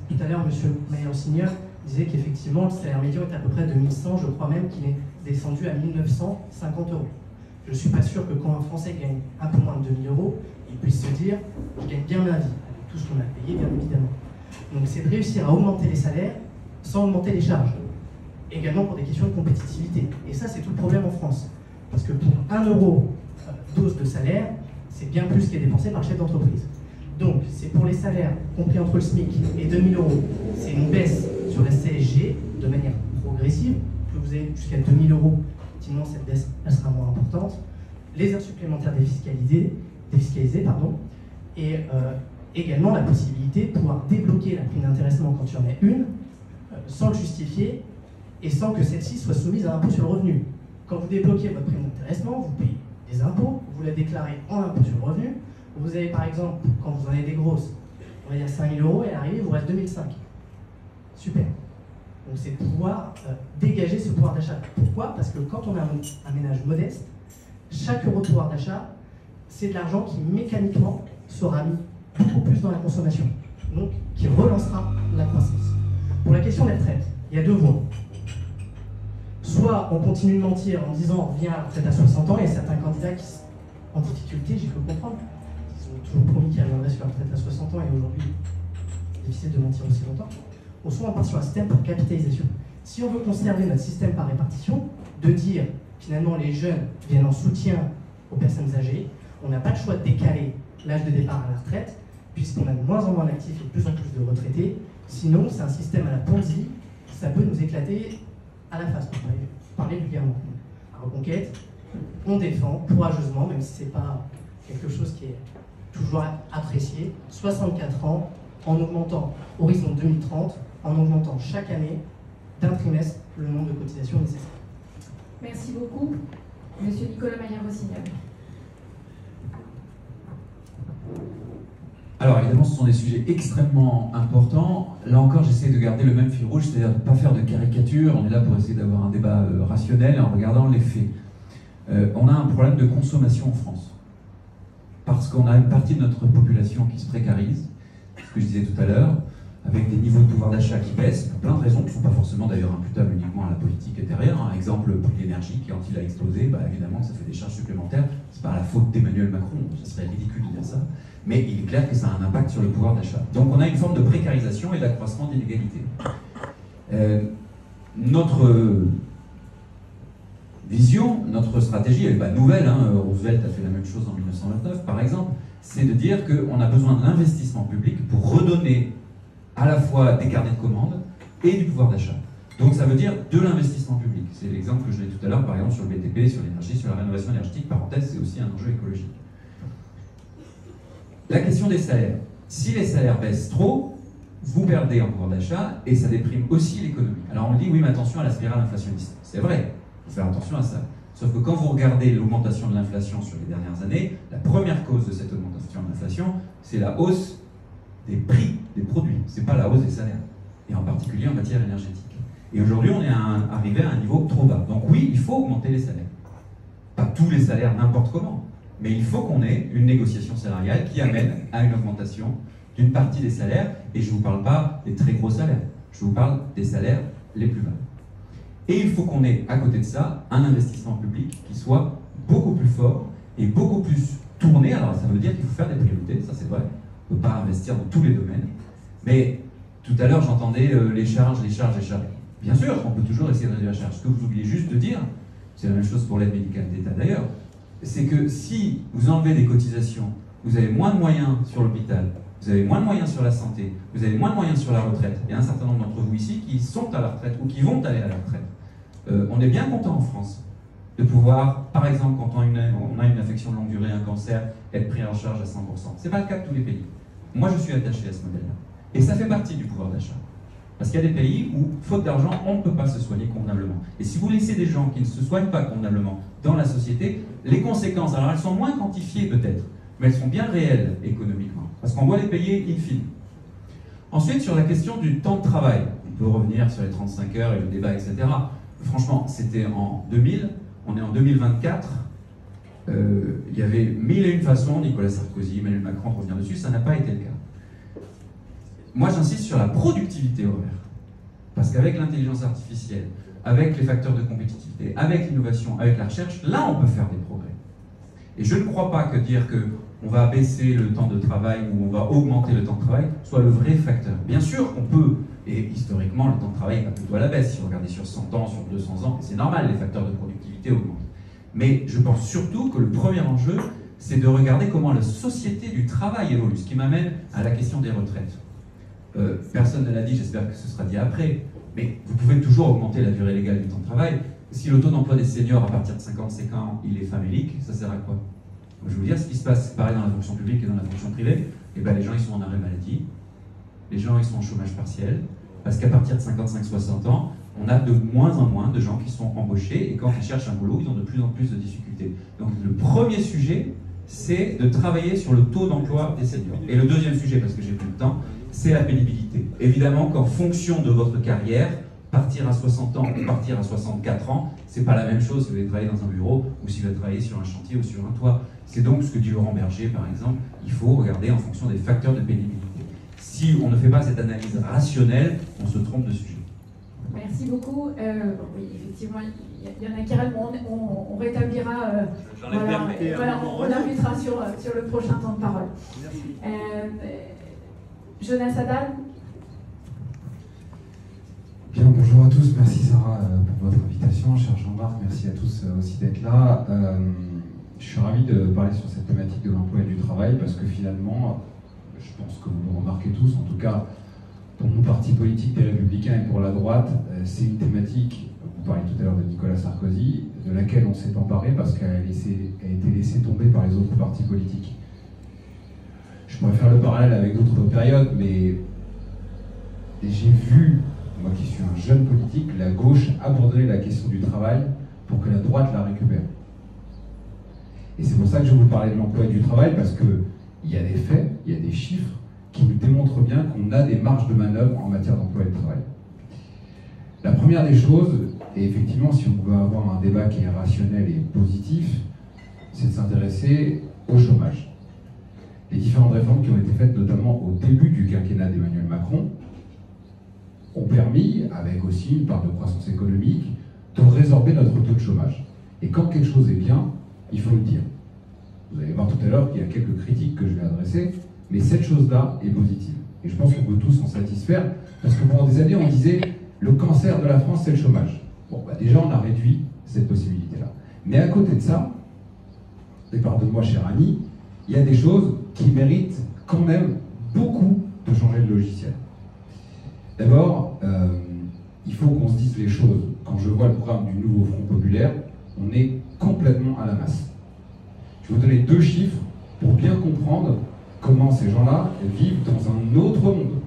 Tout à l'heure, M. Mayer-Signeur disait qu'effectivement le salaire médian est à peu près de 1100, je crois même qu'il est descendu à 1950 euros. Je ne suis pas sûr que quand un Français gagne un peu moins de 2000 euros, il puisse se dire « je gagne bien ma vie », avec tout ce qu'on a payé, bien évidemment. Donc c'est de réussir à augmenter les salaires sans augmenter les charges. Également pour des questions de compétitivité. Et ça, c'est tout le problème en France. Parce que pour 1 euro d'hausse de salaire, c'est bien plus qui est dépensé par le chef d'entreprise. Donc, c'est pour les salaires compris entre le SMIC et 2000 euros, c'est une baisse sur la CSG de manière progressive. Que vous avez jusqu'à 2000 euros, effectivement, cette baisse elle sera moins importante. Les heures supplémentaires défiscalisées, et également la possibilité de pouvoir débloquer la prime d'intéressement quand il y en a une, sans le justifier et sans que celle-ci soit soumise à l'impôt sur le revenu. Quand vous débloquez votre prime d'intéressement, vous payez des impôts, vous la déclarez en impôt sur le revenu. Vous avez par exemple, quand vous en avez des grosses, on va dire 5000 euros et à l'arrivée, il vous reste 2005. Super. Donc c'est de pouvoir dégager ce pouvoir d'achat. Pourquoi? Parce que quand on a un ménage modeste, chaque euro de pouvoir d'achat, c'est de l'argent qui mécaniquement sera mis beaucoup plus dans la consommation, donc qui relancera la croissance. Pour la question des retraites, il y a deux voies. Soit on continue de mentir en disant on revient à la retraite à 60 ans, et certains candidats qui sont en difficulté, j'ai pu comprendre, ils ont toujours promis qu'ils reviendraient sur la retraite à 60 ans, et aujourd'hui, c'est difficile de mentir aussi longtemps. Ou soit on part sur un système par capitalisation. Si on veut conserver notre système par répartition, de dire finalement les jeunes viennent en soutien aux personnes âgées, on n'a pas le choix de décaler l'âge de départ à la retraite, puisqu'on a de moins en moins d'actifs et de plus en plus de retraités. Sinon, c'est un système à la Ponzi, ça peut nous éclater à la face, pour parler vulgairement. À Reconquête, on défend courageusement, même si ce n'est pas quelque chose qui est toujours apprécié, 64 ans, en augmentant horizon 2030, en augmentant chaque année d'un trimestre le nombre de cotisations nécessaires. Merci beaucoup. Monsieur Nicolas Mayer-Rossignol. Alors évidemment, ce sont des sujets extrêmement importants. Là encore, j'essaie de garder le même fil rouge, c'est-à-dire de ne pas faire de caricature. On est là pour essayer d'avoir un débat rationnel en regardant les faits. On a un problème de consommation en France. Parce qu'on a une partie de notre population qui se précarise, ce que je disais tout à l'heure, avec des niveaux de pouvoir d'achat qui baissent, pour plein de raisons qui ne sont pas forcément d'ailleurs imputables uniquement à la politique intérieure. Un exemple, le prix de l'énergie, quand il a explosé, évidemment ça fait des charges supplémentaires. C'est pas la faute d'Emmanuel Macron, ce serait ridicule de dire ça, mais il est clair que ça a un impact sur le pouvoir d'achat. Donc on a une forme de précarisation et d'accroissement d'inégalités. Notre vision, notre stratégie, elle n'est pas nouvelle, Roosevelt a fait la même chose en 1929 par exemple, c'est de dire qu'on a besoin de l'investissement public pour redonner à la fois des carnets de commandes et du pouvoir d'achat. Donc ça veut dire de l'investissement public. C'est l'exemple que je donnais tout à l'heure, par exemple sur le BTP, sur l'énergie, sur la rénovation énergétique. Parenthèse, c'est aussi un enjeu écologique. La question des salaires. Si les salaires baissent trop, vous perdez en pouvoir d'achat et ça déprime aussi l'économie. Alors on dit oui, mais attention à la spirale inflationniste. C'est vrai, il faut faire attention à ça. Sauf que quand vous regardez l'augmentation de l'inflation sur les dernières années, la première cause de cette augmentation de l'inflation, c'est la hausse des prix des produits, c'est pas la hausse des salaires, et en particulier en matière énergétique. Et aujourd'hui, on est arrivé à un niveau trop bas. Donc oui, il faut augmenter les salaires. Pas tous les salaires n'importe comment, mais il faut qu'on ait une négociation salariale qui amène à une augmentation d'une partie des salaires, et je ne vous parle pas des très gros salaires, je vous parle des salaires les plus bas. Et il faut qu'on ait, à côté de ça, un investissement public qui soit beaucoup plus fort et beaucoup plus tourné. Alors ça veut dire qu'il faut faire des priorités, ça c'est vrai. On ne peut pas investir dans tous les domaines. Mais tout à l'heure, j'entendais les charges. Bien sûr, on peut toujours essayer de réduire les charges. Ce que vous oubliez juste de dire, c'est la même chose pour l'aide médicale d'État d'ailleurs, c'est que si vous enlevez des cotisations vous avez moins de moyens sur l'hôpital, vous avez moins de moyens sur la santé, vous avez moins de moyens sur la retraite. Il y a un certain nombre d'entre vous ici qui sont à la retraite ou qui vont aller à la retraite. On est bien content en France de pouvoir, par exemple, quand on a une affection de longue durée, un cancer, être pris en charge à 100%. Ce n'est pas le cas de tous les pays. Moi, je suis attaché à ce modèle-là. Et ça fait partie du pouvoir d'achat. Parce qu'il y a des pays où, faute d'argent, on ne peut pas se soigner convenablement. Et si vous laissez des gens qui ne se soignent pas convenablement dans la société, les conséquences, alors elles sont moins quantifiées peut-être, mais elles sont bien réelles économiquement. Parce qu'on doit les payer in fine. Ensuite, sur la question du temps de travail, on peut revenir sur les 35 heures et le débat, etc. Franchement, c'était en 2000, on est en 2024. Il y avait 1001 façons, Nicolas Sarkozy, Emmanuel Macron, de revenir dessus, ça n'a pas été le cas. Moi, j'insiste sur la productivité horaire. Parce qu'avec l'intelligence artificielle, avec les facteurs de compétitivité, avec l'innovation, avec la recherche, là, on peut faire des progrès. Et je ne crois pas que dire qu'on va baisser le temps de travail ou on va augmenter le temps de travail soit le vrai facteur. Bien sûr qu'on peut, et historiquement, le temps de travail va plutôt à la baisse. Si vous regardez sur 100 ans, sur 200 ans, c'est normal, les facteurs de productivité augmentent. Mais je pense surtout que le premier enjeu, c'est de regarder comment la société du travail évolue, ce qui m'amène à la question des retraites. Personne ne l'a dit, j'espère que ce sera dit après, mais vous pouvez toujours augmenter la durée légale du temps de travail. Si le taux d'emploi des seniors à partir de 55 ans, il est famélique, ça sert à quoi? Je vais vous dire ce qui se passe, c'est pareil dans la fonction publique et dans la fonction privée. Et ben, les gens ils sont en arrêt maladie, les gens ils sont en chômage partiel, parce qu'à partir de 55-60 ans, on a de moins en moins de gens qui sont embauchés, et quand ils cherchent un boulot, ils ont de plus en plus de difficultés. Donc le premier sujet, c'est de travailler sur le taux d'emploi des seniors. Et le deuxième sujet, parce que j'ai plus de temps, c'est la pénibilité. Évidemment qu'en fonction de votre carrière, partir à 60 ans ou partir à 64 ans, c'est pas la même chose si vous allez travailler dans un bureau ou si vous allez travailler sur un chantier ou sur un toit. C'est donc ce que dit Laurent Berger, par exemple, il faut regarder en fonction des facteurs de pénibilité. Si on ne fait pas cette analyse rationnelle, on se trompe de sujet. Merci beaucoup. Oui, effectivement, il y en a qui rêvent. On rétablira. On l'invitera sur le prochain temps de parole. Jonas Adal. Bien, bonjour à tous. Merci Sarah pour votre invitation. Cher Jean-Marc, merci à tous aussi d'être là. Je suis ravi de parler sur cette thématique de l'emploi et du travail parce que finalement, je pense que vous le remarquez tous, en tout cas pour mon parti politique des Républicains et pour la droite, c'est une thématique, vous parliez tout à l'heure de Nicolas Sarkozy, de laquelle on s'est emparé parce qu'elle a été laissée tomber par les autres partis politiques. Je pourrais faire le parallèle avec d'autres périodes, mais j'ai vu, moi qui suis un jeune politique, la gauche aborder la question du travail pour que la droite la récupère. Et c'est pour ça que je vais vous parler de l'emploi et du travail, parce qu'il y a des faits, il y a des chiffres qui nous démontrent bien qu'on a des marges de manœuvre en matière d'emploi et de travail. La première des choses, et effectivement si on veut avoir un débat qui est rationnel et positif, c'est de s'intéresser au chômage. Les différentes réformes qui ont été faites, notamment au début du quinquennat d'Emmanuel Macron, ont permis, avec aussi une part de croissance économique, de résorber notre taux de chômage. Et quand quelque chose est bien, il faut le dire. Vous allez voir tout à l'heure qu'il y a quelques critiques que je vais adresser, mais cette chose-là est positive. Et je pense qu'on peut tous s'en satisfaire, parce que pendant des années, on disait le cancer de la France, c'est le chômage. Bon, bah déjà, on a réduit cette possibilité-là. Mais à côté de ça, et pardonne-moi, cher Annie, il y a des choses qui méritent quand même beaucoup de changer de logiciel. D'abord, il faut qu'on se dise les choses. Quand je vois le programme du nouveau Front Populaire, on est complètement à la masse. Je vais vous donner 2 chiffres pour bien comprendre comment ces gens-là vivent dans un autre monde.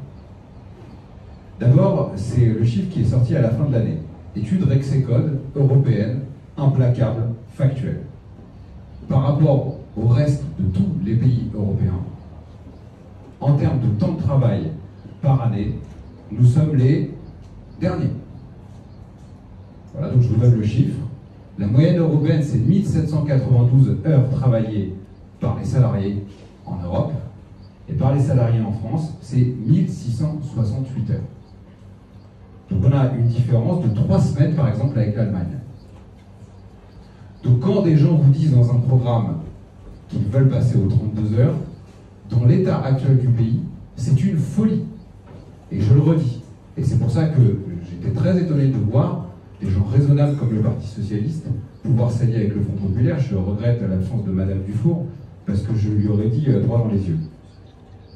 D'abord, c'est le chiffre qui est sorti à la fin de l'année. Étude Rexecode européenne, implacable, factuelle. Par rapport au reste de tous les pays européens, en termes de temps de travail par année, nous sommes les derniers. Voilà, donc je vous donne le chiffre. La moyenne européenne, c'est 1792 heures travaillées par les salariés en Europe. Et par les salariés en France, c'est 1668 heures. Donc on a une différence de 3 semaines, par exemple, avec l'Allemagne. Donc quand des gens vous disent dans un programme qu'ils veulent passer aux 32 heures, dans l'état actuel du pays, c'est une folie. Et je le redis. Et c'est pour ça que j'étais très étonné de voir des gens raisonnables comme le Parti Socialiste pouvoir s'allier avec le Front Populaire. Je regrette l'absence de Madame Dufour, parce que je lui aurais dit droit dans les yeux.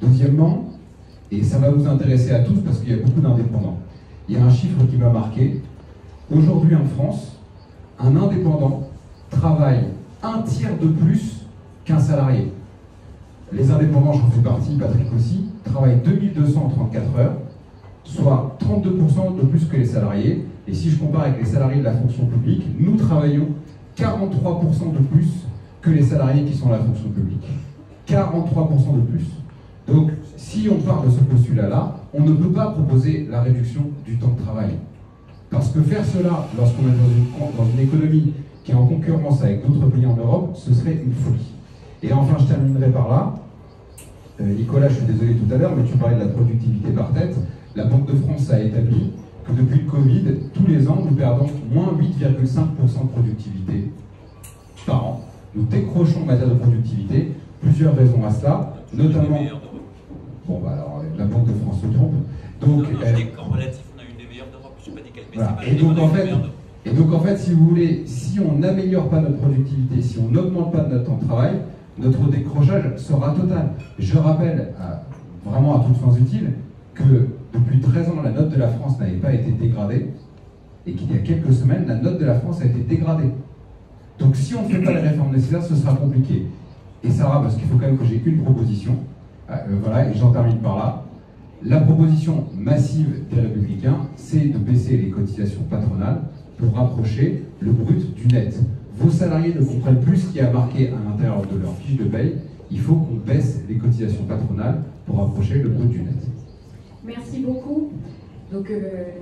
Deuxièmement, et ça va vous intéresser à tous parce qu'il y a beaucoup d'indépendants, il y a un chiffre qui m'a marqué. Aujourd'hui en France, un indépendant travaille un tiers de plus qu'un salarié. Les indépendants, j'en fais partie, Patrick aussi, travaillent 2234 heures, soit 32% de plus que les salariés. Et si je compare avec les salariés de la fonction publique, nous travaillons 43% de plus que les salariés qui sont dans la fonction publique. 43% de plus. Donc, si on part de ce postulat-là, on ne peut pas proposer la réduction du temps de travail. Parce que faire cela, lorsqu'on est dans une économie qui est en concurrence avec d'autres pays en Europe, ce serait une folie. Et enfin, je terminerai par là. Nicolas, je suis désolé tout à l'heure, mais tu parlais de la productivité par tête. La Banque de France a établi que depuis le Covid, tous les ans, nous perdons moins 8,5% de productivité par an. Nous décrochons en matière de productivité. Plusieurs raisons à cela, notamment... Bon, bah alors, la Banque de France se trompe. Donc, en relatif, on a une des meilleures d'Europe. Je ne sais pas desquelles, mais voilà. c'est pas Et donc, en fait, si vous voulez, si on n'améliore pas notre productivité, si on n'augmente pas notre temps de travail, notre décrochage sera total. Je rappelle, vraiment à toutes fins utiles, que depuis 13 ans, la note de la France n'avait pas été dégradée, et qu'il y a quelques semaines, la note de la France a été dégradée. Donc si on ne fait pas les réformes nécessaires, ce sera compliqué. Et Sarah, parce qu'il faut quand même que j'ai une proposition, voilà, et j'en termine par là. La proposition massive des Républicains, c'est de baisser les cotisations patronales pour rapprocher le brut du net. Vos salariés ne comprennent plus ce qui a marqué à l'intérieur de leur fiche de paye. Il faut qu'on baisse les cotisations patronales pour rapprocher le brut du net. Merci beaucoup. Donc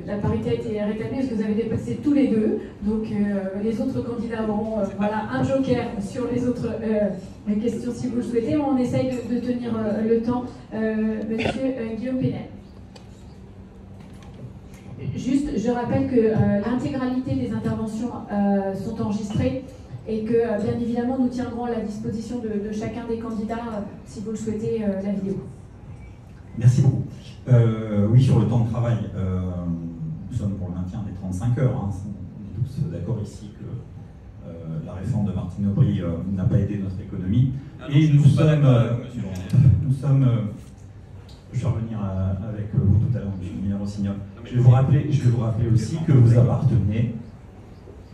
la parité a été rétablie parce que vous avez dépassé tous les deux. Donc les autres candidats auront voilà, un joker sur les autres questions si vous le souhaitez. On essaye de tenir le temps. Monsieur Guillaume Pénel. Juste, je rappelle que l'intégralité des interventions sont enregistrées et que bien évidemment nous tiendrons à la disposition de chacun des candidats si vous le souhaitez la vidéo. Merci beaucoup. Oui, sur le temps de travail, nous sommes pour le maintien des 35 heures. Hein. On est tous d'accord ici que la réforme de Martine Aubry n'a pas aidé notre économie. Et nous sommes, je vais revenir avec vous tout à l'heure, M. Rossignol. Je vais vous rappeler aussi que vous appartenez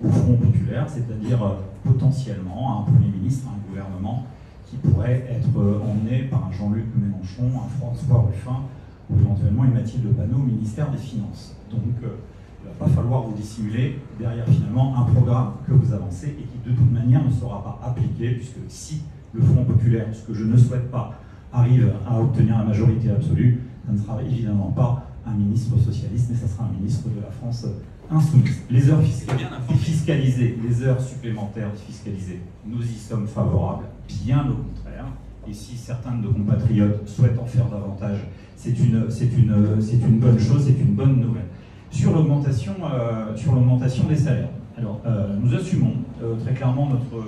au Front populaire, c'est-à-dire potentiellement à un Premier ministre, à un gouvernement qui pourrait être emmené par un Jean-Luc Mélenchon, un François Ruffin ou éventuellement une Mathilde Panot au ministère des Finances. Donc il ne va pas falloir vous dissimuler derrière finalement un programme que vous avancez et qui de toute manière ne sera pas appliqué, puisque si le Front populaire, ce que je ne souhaite pas, arrive à obtenir la majorité absolue, ça ne sera évidemment pas un ministre socialiste, mais ça sera un ministre de la France insoumise. Les heures fiscalisées, les heures supplémentaires fiscalisées, nous y sommes favorables, bien au contraire. Et si certains de nos compatriotes souhaitent en faire davantage, c'est une bonne chose, c'est une bonne nouvelle. Sur l'augmentation des salaires, alors nous assumons très clairement notre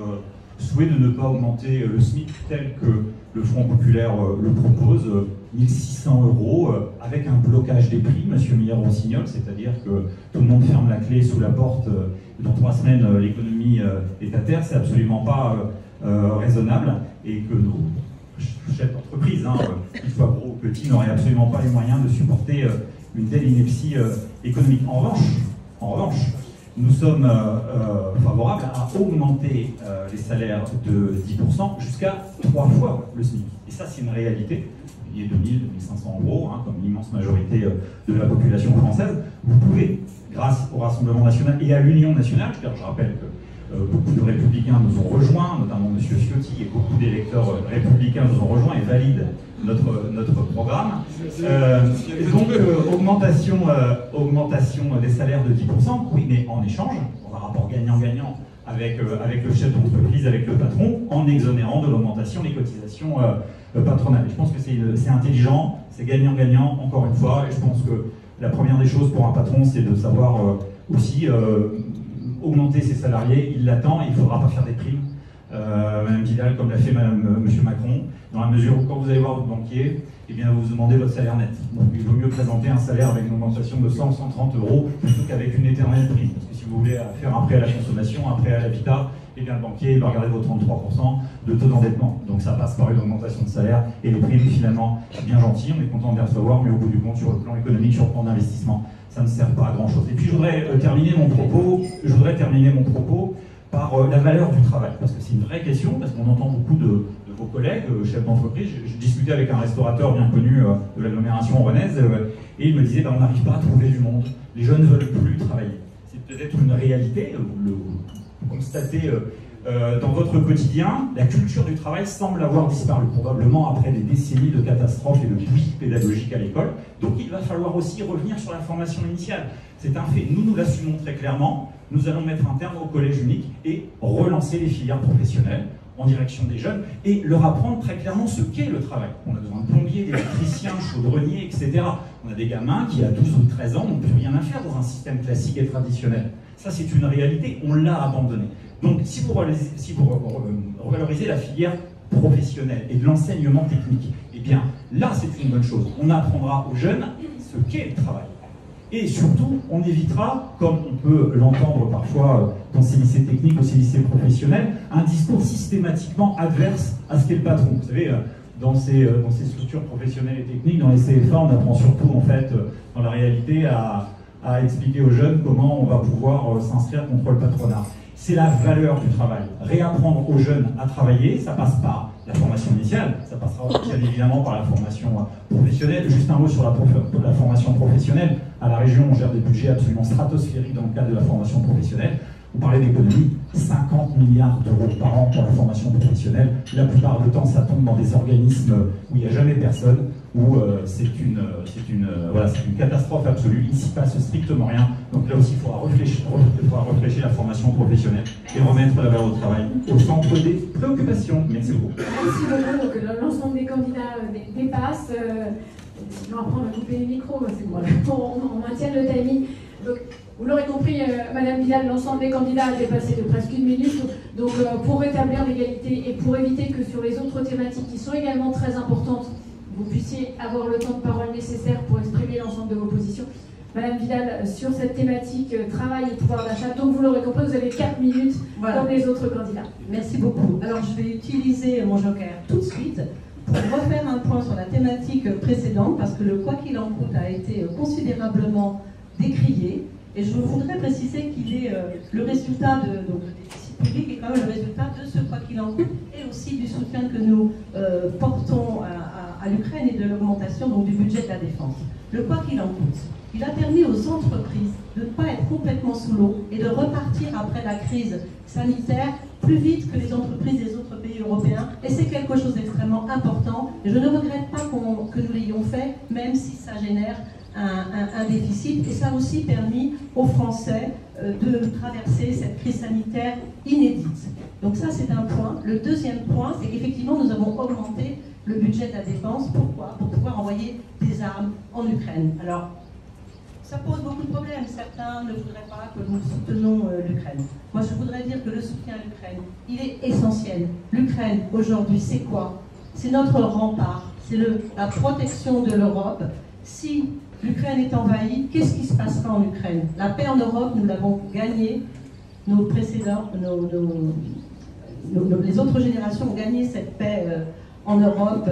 souhait de ne pas augmenter le SMIC tel que le Front populaire le propose, 1600 € avec un blocage des prix, monsieur Millard-Rossignol, c'est-à-dire que tout le monde ferme la clé sous la porte, dans 3 semaines l'économie est à terre, c'est absolument pas raisonnable, et que nos chefs d'entreprise, qu'ils soient gros ou petits, n'auraient absolument pas les moyens de supporter une telle ineptie économique. En revanche, nous sommes favorables à augmenter les salaires de 10% jusqu'à 3 fois le SMIC. Et ça, c'est une réalité. Il y a 2000, 2500 €, comme l'immense majorité de la population française. Vous pouvez, grâce au Rassemblement national et à l'Union nationale, car je rappelle que beaucoup de républicains nous ont rejoints, notamment M. Ciotti, et beaucoup d'électeurs républicains nous ont rejoints et valident notre programme. Donc, augmentation des salaires de 10%, oui, mais en échange, dans un rapport gagnant-gagnant avec le chef d'entreprise, avec le patron, en exonérant de l'augmentation des cotisations patronales. Et je pense que c'est intelligent, c'est gagnant-gagnant, encore une fois, et je pense que la première des choses pour un patron, c'est de savoir aussi augmenter ses salariés. Il l'attend, il ne faudra pas faire des primes. Madame Vidal, comme l'a fait Monsieur Macron, dans la mesure où quand vous allez voir votre banquier, eh bien vous demandez votre salaire net. Donc il vaut mieux présenter un salaire avec une augmentation de 100 ou 130 € plutôt qu'avec une éternelle prime. Parce que si vous voulez faire un prêt à la consommation, un prêt à l'habitat, Et bien le banquier il va regarder vos 33% de taux d'endettement. Donc ça passe par une augmentation de salaire et les primes finalement, c'est bien gentil, on est content de les recevoir, mais au bout du compte, sur le plan économique, sur le plan d'investissement, ça ne sert pas à grand chose. Et puis je voudrais terminer mon propos par la valeur du travail, parce que c'est une vraie question, parce qu'on entend beaucoup de vos collègues, chefs d'entreprise. Je discutais avec un restaurateur bien connu de l'agglomération rennaise, et il me disait on n'arrive pas à trouver du monde, les jeunes ne veulent plus travailler. C'est peut-être une réalité, vous constatez dans votre quotidien, la culture du travail semble avoir disparu, probablement après des décennies de catastrophes et de buis pédagogiques à l'école. Donc il va falloir aussi revenir sur la formation initiale. C'est un fait, nous l'assumons très clairement. Nous allons mettre un terme au collège unique et relancer les filières professionnelles en direction des jeunes et leur apprendre très clairement ce qu'est le travail. On a besoin de plombiers, d'électriciens, chaudronniers, etc. On a des gamins qui, à 12 ou 13 ans, n'ont plus rien à faire dans un système classique et traditionnel. Ça, c'est une réalité, on l'a abandonné. Donc, si vous revalorisez la filière professionnelle et de l'enseignement technique, eh bien, là, c'est une bonne chose. On apprendra aux jeunes ce qu'est le travail. Et surtout, on évitera, comme on peut l'entendre parfois dans ces lycées techniques ou ces lycées professionnels, un discours systématiquement adverse à ce qu'est le patron. Vous savez, dans ces structures professionnelles et techniques, dans les CFA, on apprend surtout, en fait, dans la réalité, à expliquer aux jeunes comment on va pouvoir s'inscrire contre le patronat. C'est la valeur du travail. Réapprendre aux jeunes à travailler, ça passe par la formation initiale, ça passera bien évidemment par la formation professionnelle. Juste un mot sur la formation professionnelle. À la région, on gère des budgets absolument stratosphériques dans le cadre de la formation professionnelle. Vous parlez d'économie, 50 milliards d'euros par an pour la formation professionnelle. La plupart du temps, ça tombe dans des organismes où il n'y a jamais personne, où c'est une catastrophe absolue. Il ne s'y passe strictement rien. Donc là aussi, il faudra réfléchir la formation professionnelle et remettre la valeur au travail au centre des préoccupations. Merci beaucoup. Merci beaucoup. Donc l'ensemble des candidats dépasse. Sinon après on va couper les micros, c'est bon. On maintient le timing. Donc, vous l'aurez compris, Madame Vidal, l'ensemble des candidats a dépassé de presque 1 minute. Donc pour rétablir l'égalité et pour éviter que sur les autres thématiques qui sont également très importantes, vous puissiez avoir le temps de parole nécessaire pour exprimer l'ensemble de vos positions. Madame Vidal, sur cette thématique travail et pouvoir d'achat, donc vous l'aurez compris, vous avez 4 minutes comme les autres candidats. Merci beaucoup. Alors je vais utiliser mon joker tout de suite pour refaire un point sur la thématique précédente, parce que le quoi qu'il en coûte a été considérablement décrié. Et je voudrais préciser qu'il est le résultat du déficit public est quand même le résultat de ce quoi qu'il en coûte et aussi du soutien que nous portons à l'Ukraine et de l'augmentation du budget de la défense. Le quoi qu'il en coûte, il a permis aux entreprises de ne pas être complètement sous l'eau et de repartir après la crise sanitaire plus vite que les entreprises des autres pays européens. Et c'est quelque chose d'extrêmement important. Et je ne regrette pas que nous l'ayons fait, même si ça génère un déficit. Et ça a aussi permis aux Français de traverser cette crise sanitaire inédite. Donc ça, c'est un point. Le deuxième point, c'est qu'effectivement, nous avons augmenté le budget de la défense. Pourquoi? Pour pouvoir envoyer des armes en Ukraine. Alors, ça pose beaucoup de problèmes. Certains ne voudraient pas que nous soutenons l'Ukraine. Moi, je voudrais dire que le soutien à l'Ukraine, il est essentiel. L'Ukraine, aujourd'hui, c'est quoi? C'est notre rempart. C'est la protection de l'Europe. Si l'Ukraine est envahie, qu'est-ce qui se passera en Ukraine? La paix en Europe, nous l'avons gagnée. Nos précédents, les autres générations ont gagné cette paix en Europe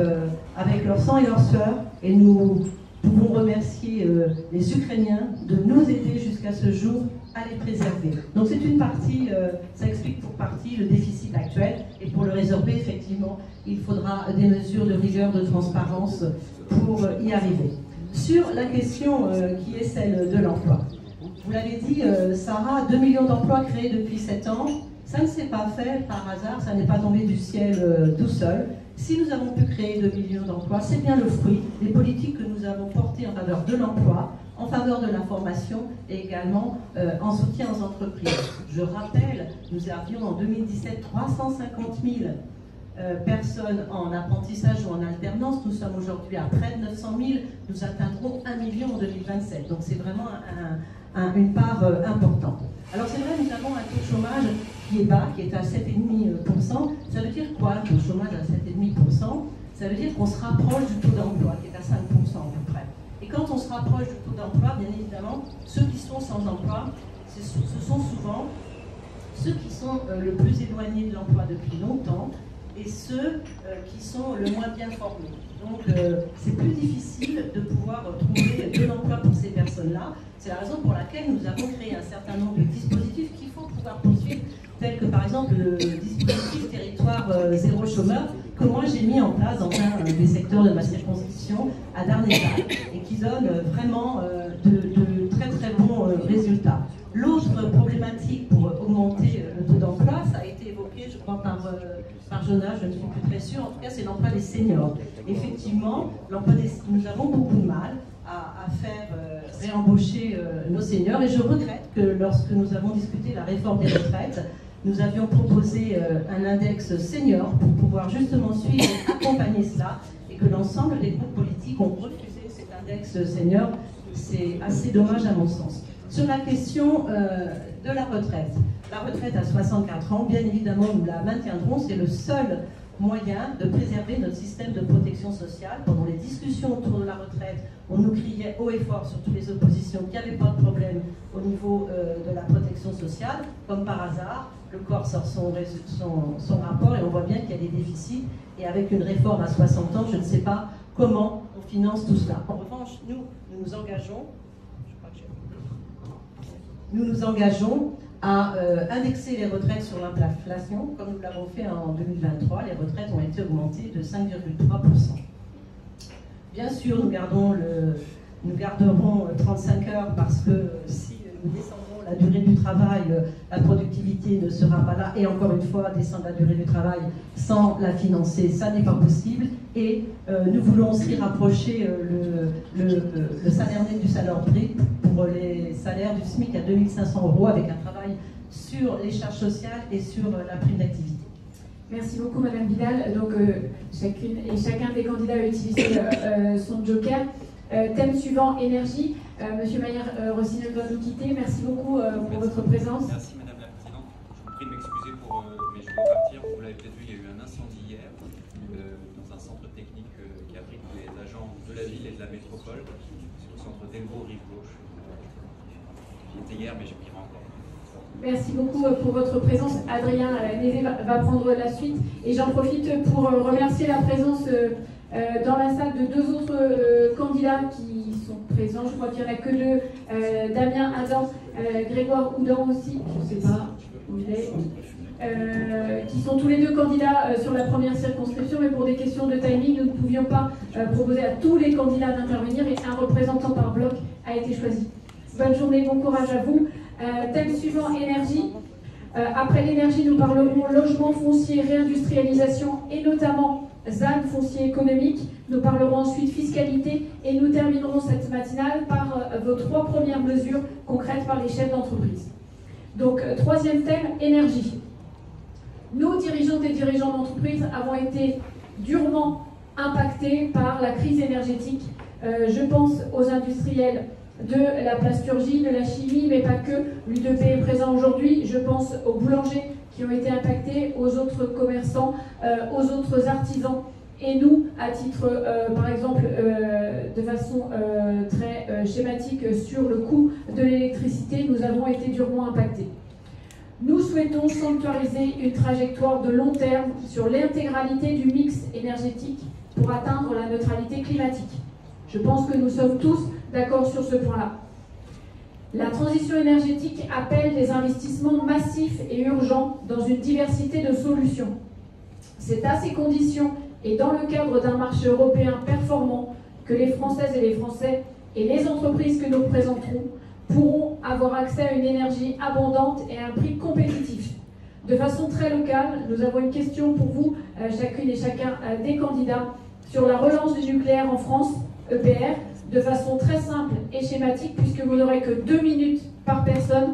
avec leur sang et leur sueur. Et nous pouvons remercier les Ukrainiens de nous aider jusqu'à ce jour à les préserver. Donc c'est une partie, ça explique pour partie le déficit actuel. Et pour le résorber, effectivement, il faudra des mesures de rigueur, de transparence pour y arriver. Sur la question qui est celle de l'emploi. Vous l'avez dit, Sarah, 2 millions d'emplois créés depuis 7 ans. Ça ne s'est pas fait par hasard, ça n'est pas tombé du ciel tout seul. Si nous avons pu créer 2 millions d'emplois, c'est bien le fruit des politiques que nous avons portées en faveur de l'emploi, en faveur de la formation et également en soutien aux entreprises. Je rappelle, nous avions en 2017 350 000 personnes en apprentissage ou en alternance. Nous sommes aujourd'hui à près de 900 000. Nous atteindrons 1 million en 2027. Donc c'est vraiment une part importante. Alors c'est vrai, nous avons un taux de chômage qui est bas, qui est à 7,5%. Ça veut dire quoi, le taux de chômage à 7,5%? Ça veut dire qu'on se rapproche du taux d'emploi, qui est à 5% à peu près. Et quand on se rapproche du taux d'emploi, bien évidemment, ceux qui sont sans emploi, ce sont souvent ceux qui sont le plus éloignés de l'emploi depuis longtemps et ceux qui sont le moins bien formés. Donc c'est plus difficile de pouvoir trouver de l'emploi pour ces personnes-là. C'est la raison pour laquelle nous avons créé un certain nombre de dispositifs qu'il faut pouvoir poursuivre, tels que par exemple le dispositif territoire zéro chômeur, que moi j'ai mis en place dans un des secteurs de ma circonscription à Darnétal et qui donne vraiment de très très bons résultats. L'autre problématique pour augmenter le taux d'emploi, ça a été évoqué, je crois, par Jonas, je ne suis plus très sûre, en tout cas c'est l'emploi des seniors. Effectivement, nous avons beaucoup de mal à faire réembaucher nos seniors et je regrette que lorsque nous avons discuté la réforme des retraites, nous avions proposé un index senior pour pouvoir justement suivre et accompagner cela et que l'ensemble des groupes politiques ont refusé cet index senior. C'est assez dommage à mon sens. Sur la question de la retraite à 64 ans, bien évidemment, nous la maintiendrons. C'est le seul moyen de préserver notre système de protection sociale. Pendant les discussions autour de la retraite, on nous criait haut et fort, surtout les oppositions, qu'il n'y avait pas de problème au niveau de la protection sociale. Comme par hasard, le corps sort son rapport et on voit bien qu'il y a des déficits. Et avec une réforme à 60 ans, je ne sais pas comment on finance tout cela. En revanche, nous nous engageons à indexer les retraites sur l'inflation, comme nous l'avons fait en 2023. Les retraites ont été augmentées de 5,3%. Bien sûr, nous garderons 35 heures parce que si nous descendons la durée du travail, la productivité ne sera pas là. Et encore une fois, descendre la durée du travail sans la financer, ça n'est pas possible. Et nous voulons aussi rapprocher le salaire net du salaire brut pour les salaires du SMIC à 2 500 € avec un travail sur les charges sociales et sur la prime d'activité. Merci beaucoup Madame Vidal. Donc chacune et chacun des candidats a utilisé son joker. Thème suivant, énergie. Monsieur Maillard-Rossignol doit nous quitter. Merci beaucoup pour votre présence. Merci Madame la Présidente. Je vous prie de m'excuser mais je dois partir. Vous l'avez peut-être vu, il y a eu un incendie hier dans un centre technique qui abrite les agents de la ville et de la métropole. C'est au centre d'Elvaux, rive gauche. J'y étais hier, mais j'ai pris encore. Merci beaucoup pour votre présence. Adrien Nézé va prendre la suite. Et j'en profite pour remercier la présence dans la salle de deux autres candidats qui sont présents. Je crois qu'il n'y en a que deux. Damien Adam, Grégoire Houdan aussi, je ne sais pas où il est. Qui sont tous les deux candidats sur la première circonscription, mais pour des questions de timing, nous ne pouvions pas proposer à tous les candidats d'intervenir et un représentant par bloc a été choisi. Bonne journée, bon courage à vous. Thème suivant, énergie. Après l'énergie, nous parlerons logement, foncier, réindustrialisation et notamment ZAN, foncier économique. Nous parlerons ensuite fiscalité et nous terminerons cette matinale par vos 3 premières mesures concrètes par les chefs d'entreprise. Donc, troisième thème, énergie. Nous, dirigeantes et dirigeants d'entreprise, avons été durement impactés par la crise énergétique. Je pense aux industriels de la plasturgie, de la chimie, mais pas que. L'UDP est présent aujourd'hui. Je pense aux boulangers qui ont été impactés, aux autres commerçants, aux autres artisans. Et nous, à titre, par exemple, de façon très schématique sur le coût de l'électricité, nous avons été durement impactés. Nous souhaitons sanctuariser une trajectoire de long terme sur l'intégralité du mix énergétique pour atteindre la neutralité climatique. Je pense que nous sommes tous d'accord sur ce point-là. La transition énergétique appelle des investissements massifs et urgents dans une diversité de solutions. C'est à ces conditions et dans le cadre d'un marché européen performant que les Françaises et les Français et les entreprises que nous représenterons pourront avoir accès à une énergie abondante et à un prix compétitif. De façon très locale, nous avons une question pour vous, chacune et chacun des candidats, sur la relance du nucléaire en France, EPR, de façon très simple et schématique, puisque vous n'aurez que 2 minutes par personne.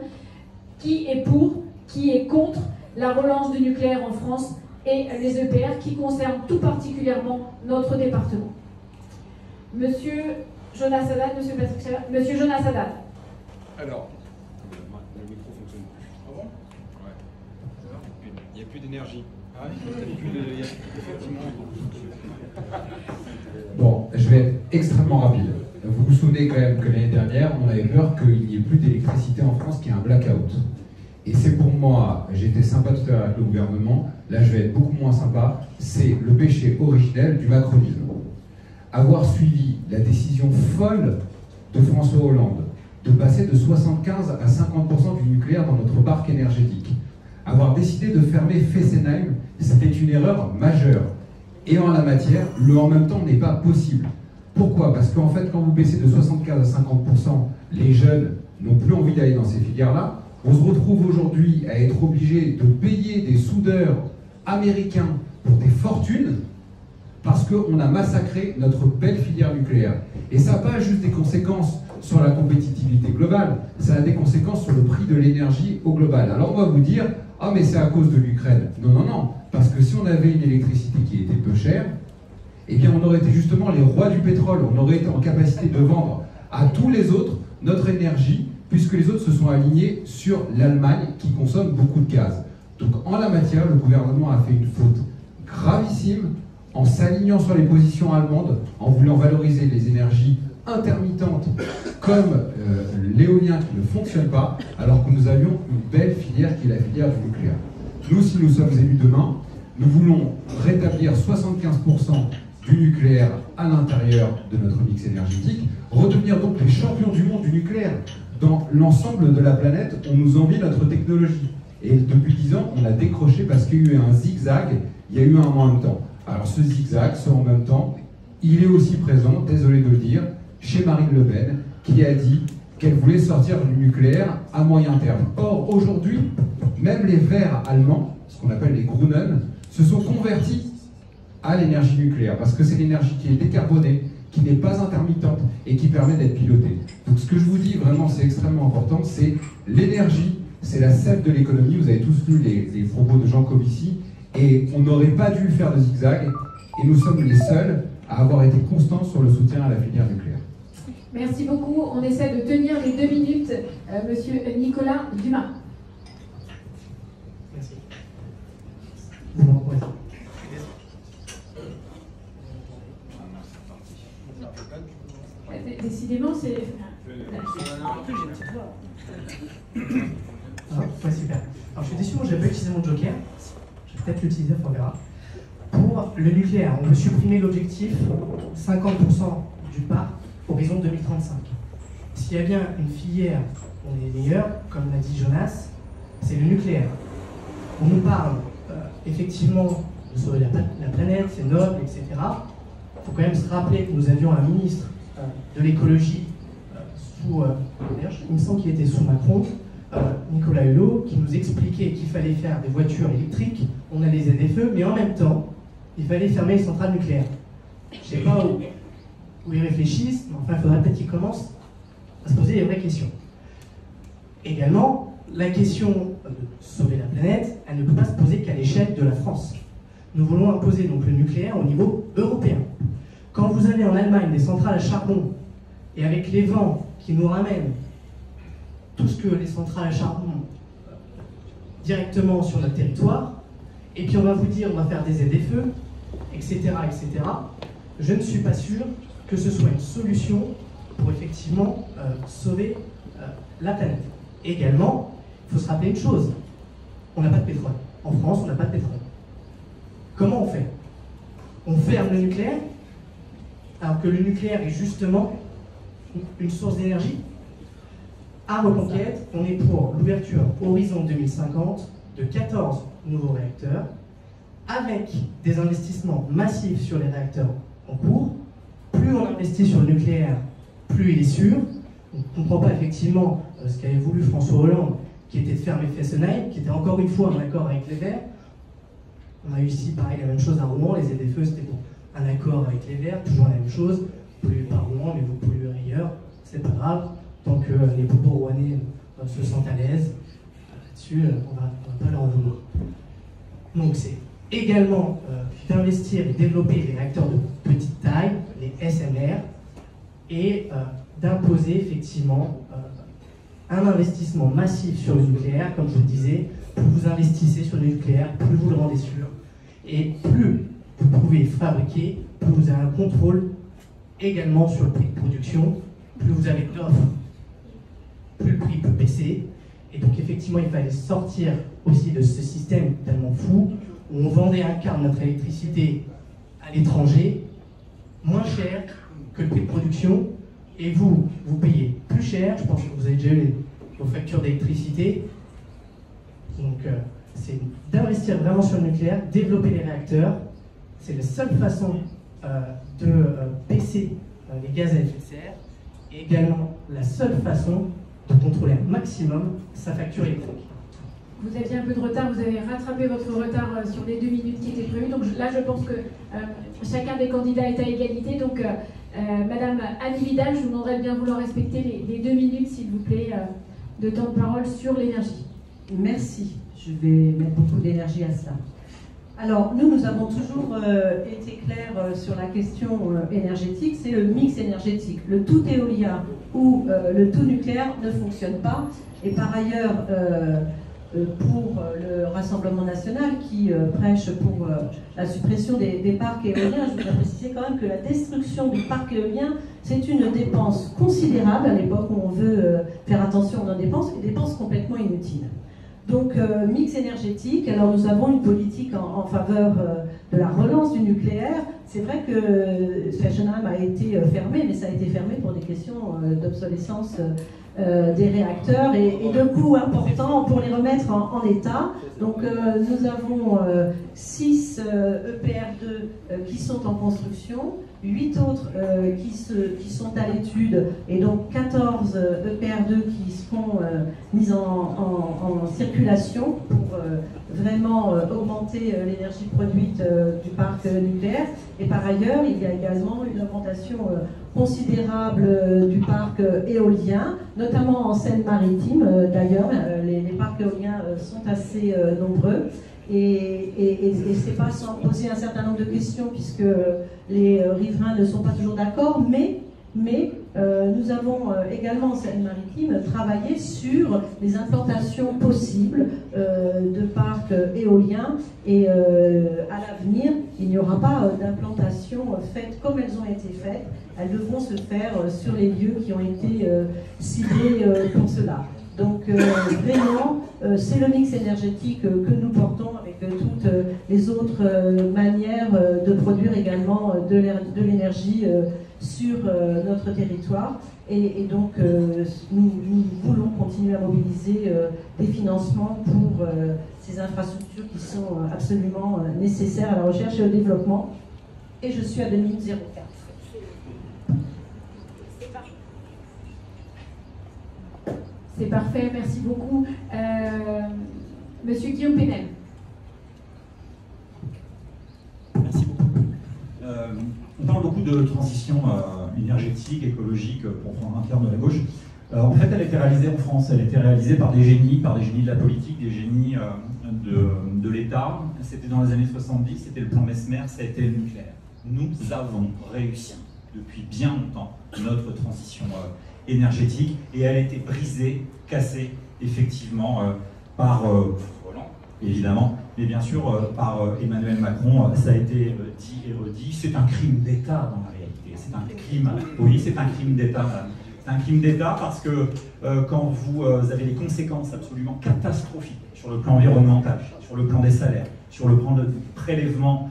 Qui est pour, qui est contre la relance du nucléaire en France et les EPR qui concernent tout particulièrement notre département. Monsieur Jonas Haddad, Monsieur Patrick Chavat, Monsieur Jonas Haddad. Alors, le micro fonctionne plus. Ah bon? Ouais. Il n'y a plus d'énergie. Ah oui, effectivement. Bon, je vais être extrêmement rapide. Vous vous souvenez quand même que l'année dernière, on avait peur qu'il n'y ait plus d'électricité en France, qu'il y ait un blackout. Et c'est pour moi, j'étais sympa tout à l'heure avec le gouvernement, là je vais être beaucoup moins sympa, c'est le péché originel du macronisme. Avoir suivi la décision folle de François Hollande de passer de 75 à 50% du nucléaire dans notre parc énergétique, avoir décidé de fermer Fessenheim, c'était une erreur majeure. Et en la matière, le en même temps n'est pas possible. Pourquoi? Parce qu'en fait, quand vous baissez de 75 à 50%, les jeunes n'ont plus envie d'aller dans ces filières-là. On se retrouve aujourd'hui à être obligé de payer des soudeurs américains pour des fortunes parce qu'on a massacré notre belle filière nucléaire. Et ça n'a pas juste des conséquences sur la compétitivité globale, ça a des conséquences sur le prix de l'énergie au global. Alors on va vous dire, ah mais c'est à cause de l'Ukraine. Non, non, non, parce que si on avait une électricité qui était peu chère, eh bien on aurait été justement les rois du pétrole, on aurait été en capacité de vendre à tous les autres notre énergie, puisque les autres se sont alignés sur l'Allemagne qui consomme beaucoup de gaz. Donc en la matière, le gouvernement a fait une faute gravissime en s'alignant sur les positions allemandes, en voulant valoriser les énergies intermittentes comme l'éolien qui ne fonctionne pas, alors que nous avions une belle filière qui est la filière du nucléaire. Nous, si nous sommes élus demain, nous voulons rétablir 75% du nucléaire à l'intérieur de notre mix énergétique, redevenir donc les champions du monde du nucléaire. Dans l'ensemble de la planète, on nous envie notre technologie. Et depuis 10 ans, on a décroché parce qu'il y a eu un zigzag, il y a eu un en même temps. Alors ce zigzag, ce en même temps, il est aussi présent, désolé de le dire, chez Marine Le Pen, qui a dit qu'elle voulait sortir du nucléaire à moyen terme. Or, aujourd'hui, même les Verts allemands, ce qu'on appelle les Grünen, se sont convertis à l'énergie nucléaire, parce que c'est l'énergie qui est décarbonée, qui n'est pas intermittente et qui permet d'être pilotée. Donc ce que je vous dis vraiment, c'est extrêmement important, c'est l'énergie, c'est la sève de l'économie. Vous avez tous lu les propos de Jean Covici, et on n'aurait pas dû faire de zigzag, et nous sommes les seuls à avoir été constants sur le soutien à la filière nucléaire. Merci beaucoup. On essaie de tenir les 2 minutes. Monsieur Nicolas Dumas. Merci. Décidément, c'est... Ouais, super. Alors je suis déçu, moi j'ai pas utilisé mon joker. Je vais peut-être l'utiliser, on verra. Pour le nucléaire, on veut supprimer l'objectif 50% du parc horizon 2035. S'il y a bien une filière où on est meilleur, comme l'a dit Jonas, c'est le nucléaire. On nous parle effectivement de sauver la planète, c'est noble, etc. Il faut quand même se rappeler que nous avions un ministre de l'écologie il me semble qu'il était sous Macron, Nicolas Hulot, qui nous expliquait qu'il fallait faire des voitures électriques, on a les ZFE, mais en même temps, il fallait fermer les centrales nucléaires. Je ne sais pas où ils réfléchissent, mais enfin, il faudrait peut-être qu'ils commencent à se poser les vraies questions. Également, la question de sauver la planète, elle ne peut pas se poser qu'à l'échelle de la France. Nous voulons imposer donc le nucléaire au niveau européen. Quand vous avez en Allemagne des centrales à charbon, et avec les vents qui nous ramènent tout ce que les centrales à charbon directement sur notre territoire, et puis on va vous dire on va faire des ZFE, etc., etc., je ne suis pas sûr que ce soit une solution pour effectivement sauver la planète. Également, il faut se rappeler une chose, on n'a pas de pétrole. En France, on n'a pas de pétrole. Comment on fait? On ferme le nucléaire, alors que le nucléaire est justement une source d'énergie. À Reconquête, on est pour l'ouverture horizon 2050 de 14 nouveaux réacteurs, avec des investissements massifs sur les réacteurs en cours. Plus on investit sur le nucléaire, plus il est sûr. On ne comprend pas effectivement ce qu'avait voulu François Hollande, qui était de fermer Fessenheim, qui était encore une fois en accord avec les Verts. On a eu ici pareil la même chose à Rouen, les ZFE c'était pour un accord avec les Verts, toujours la même chose. Vous polluez pas Rouen, mais vous polluez ailleurs, c'est pas grave, tant que les popos rouennais se sentent à l'aise, là-dessus on va pas leur en vouloir. Donc c'est également d'investir et développer les réacteurs de petite taille, les SMR, et d'imposer effectivement un investissement massif sur le nucléaire. Comme je vous le disais, plus vous investissez sur le nucléaire, plus vous le rendez sûr, et plus vous pouvez fabriquer, plus vous avez un contrôle également sur le prix de production, plus vous avez d'offres, plus le prix peut baisser, Et donc effectivement, il fallait sortir aussi de ce système tellement fou, où on vendait un quart de notre électricité à l'étranger, moins cher que le prix de production, et vous payez plus cher. Je pense que vous avez déjà eu vos factures d'électricité. Donc c'est d'investir vraiment sur le nucléaire, développer les réacteurs. C'est la seule façon de baisser les gaz à effet de serre, et également la seule façon de contrôler un maximum sa facture électrique. Vous aviez un peu de retard, vous avez rattrapé votre retard sur les 2 minutes qui étaient prévues. Donc là, je pense que chacun des candidats est à égalité. Donc, Madame Annie Vidal, je vous demanderai de bien vouloir respecter les 2 minutes, s'il vous plaît, de temps de parole sur l'énergie. Merci. Je vais mettre beaucoup d'énergie à cela. Alors, nous avons toujours été clairs sur la question énergétique, c'est le mix énergétique. Le tout éolien ou le tout nucléaire ne fonctionne pas. Et par ailleurs, pour le Rassemblement national qui prêche pour la suppression des parcs éoliens, je voudrais préciser quand même que la destruction du parc éolien, c'est une dépense considérable à l'époque où on veut faire attention à nos dépenses, une dépense complètement inutile. Donc, mix énergétique, alors nous avons une politique en faveur de la relance du nucléaire. C'est vrai que Fessenheim a été fermé, mais ça a été fermé pour des questions d'obsolescence des réacteurs et de coûts importants pour les remettre en état. Donc nous avons 6 EPR2 qui sont en construction, 8 autres qui sont à l'étude, et donc 14 EPR2 qui seront mis en circulation pour vraiment augmenter l'énergie produite du parc nucléaire. Et par ailleurs, il y a également une augmentation considérable du parc éolien, notamment en Seine-Maritime. D'ailleurs, les parcs éoliens sont assez nombreux. Et c'est pas sans poser un certain nombre de questions, puisque les riverains ne sont pas toujours d'accord, mais nous avons également en Seine-Maritime travaillé sur les implantations possibles de parcs éoliens, et à l'avenir, il n'y aura pas d'implantation faites comme elles ont été faites. Elles devront se faire sur les lieux qui ont été ciblés pour cela. Donc vraiment, c'est le mix énergétique que nous portons, avec toutes les autres manières de produire également de l'énergie sur notre territoire. Et donc nous voulons continuer à mobiliser des financements pour ces infrastructures qui sont absolument nécessaires à la recherche et au développement. Et je suis à 2 minutes 04. C'est parfait, merci beaucoup. Monsieur Guillaume Pénel. Merci beaucoup. On parle beaucoup de transition énergétique, écologique, pour prendre un terme de la gauche. En fait, elle a été réalisée en France. Elle a été réalisée par des génies de la politique, des génies de l'État. C'était dans les années 70, c'était le plan Mesmer, ça a été le nucléaire. Nous avons réussi depuis bien longtemps notre transition énergétique, et elle a été brisée, cassée, effectivement, par Hollande, évidemment, mais bien sûr par Emmanuel Macron. Ça a été dit et redit, c'est un crime d'État dans la réalité. C'est un crime, oui, c'est un crime d'État, madame. C'est un crime d'État parce que quand vous avez des conséquences absolument catastrophiques sur le plan environnemental, sur le plan des salaires, sur le plan de prélèvement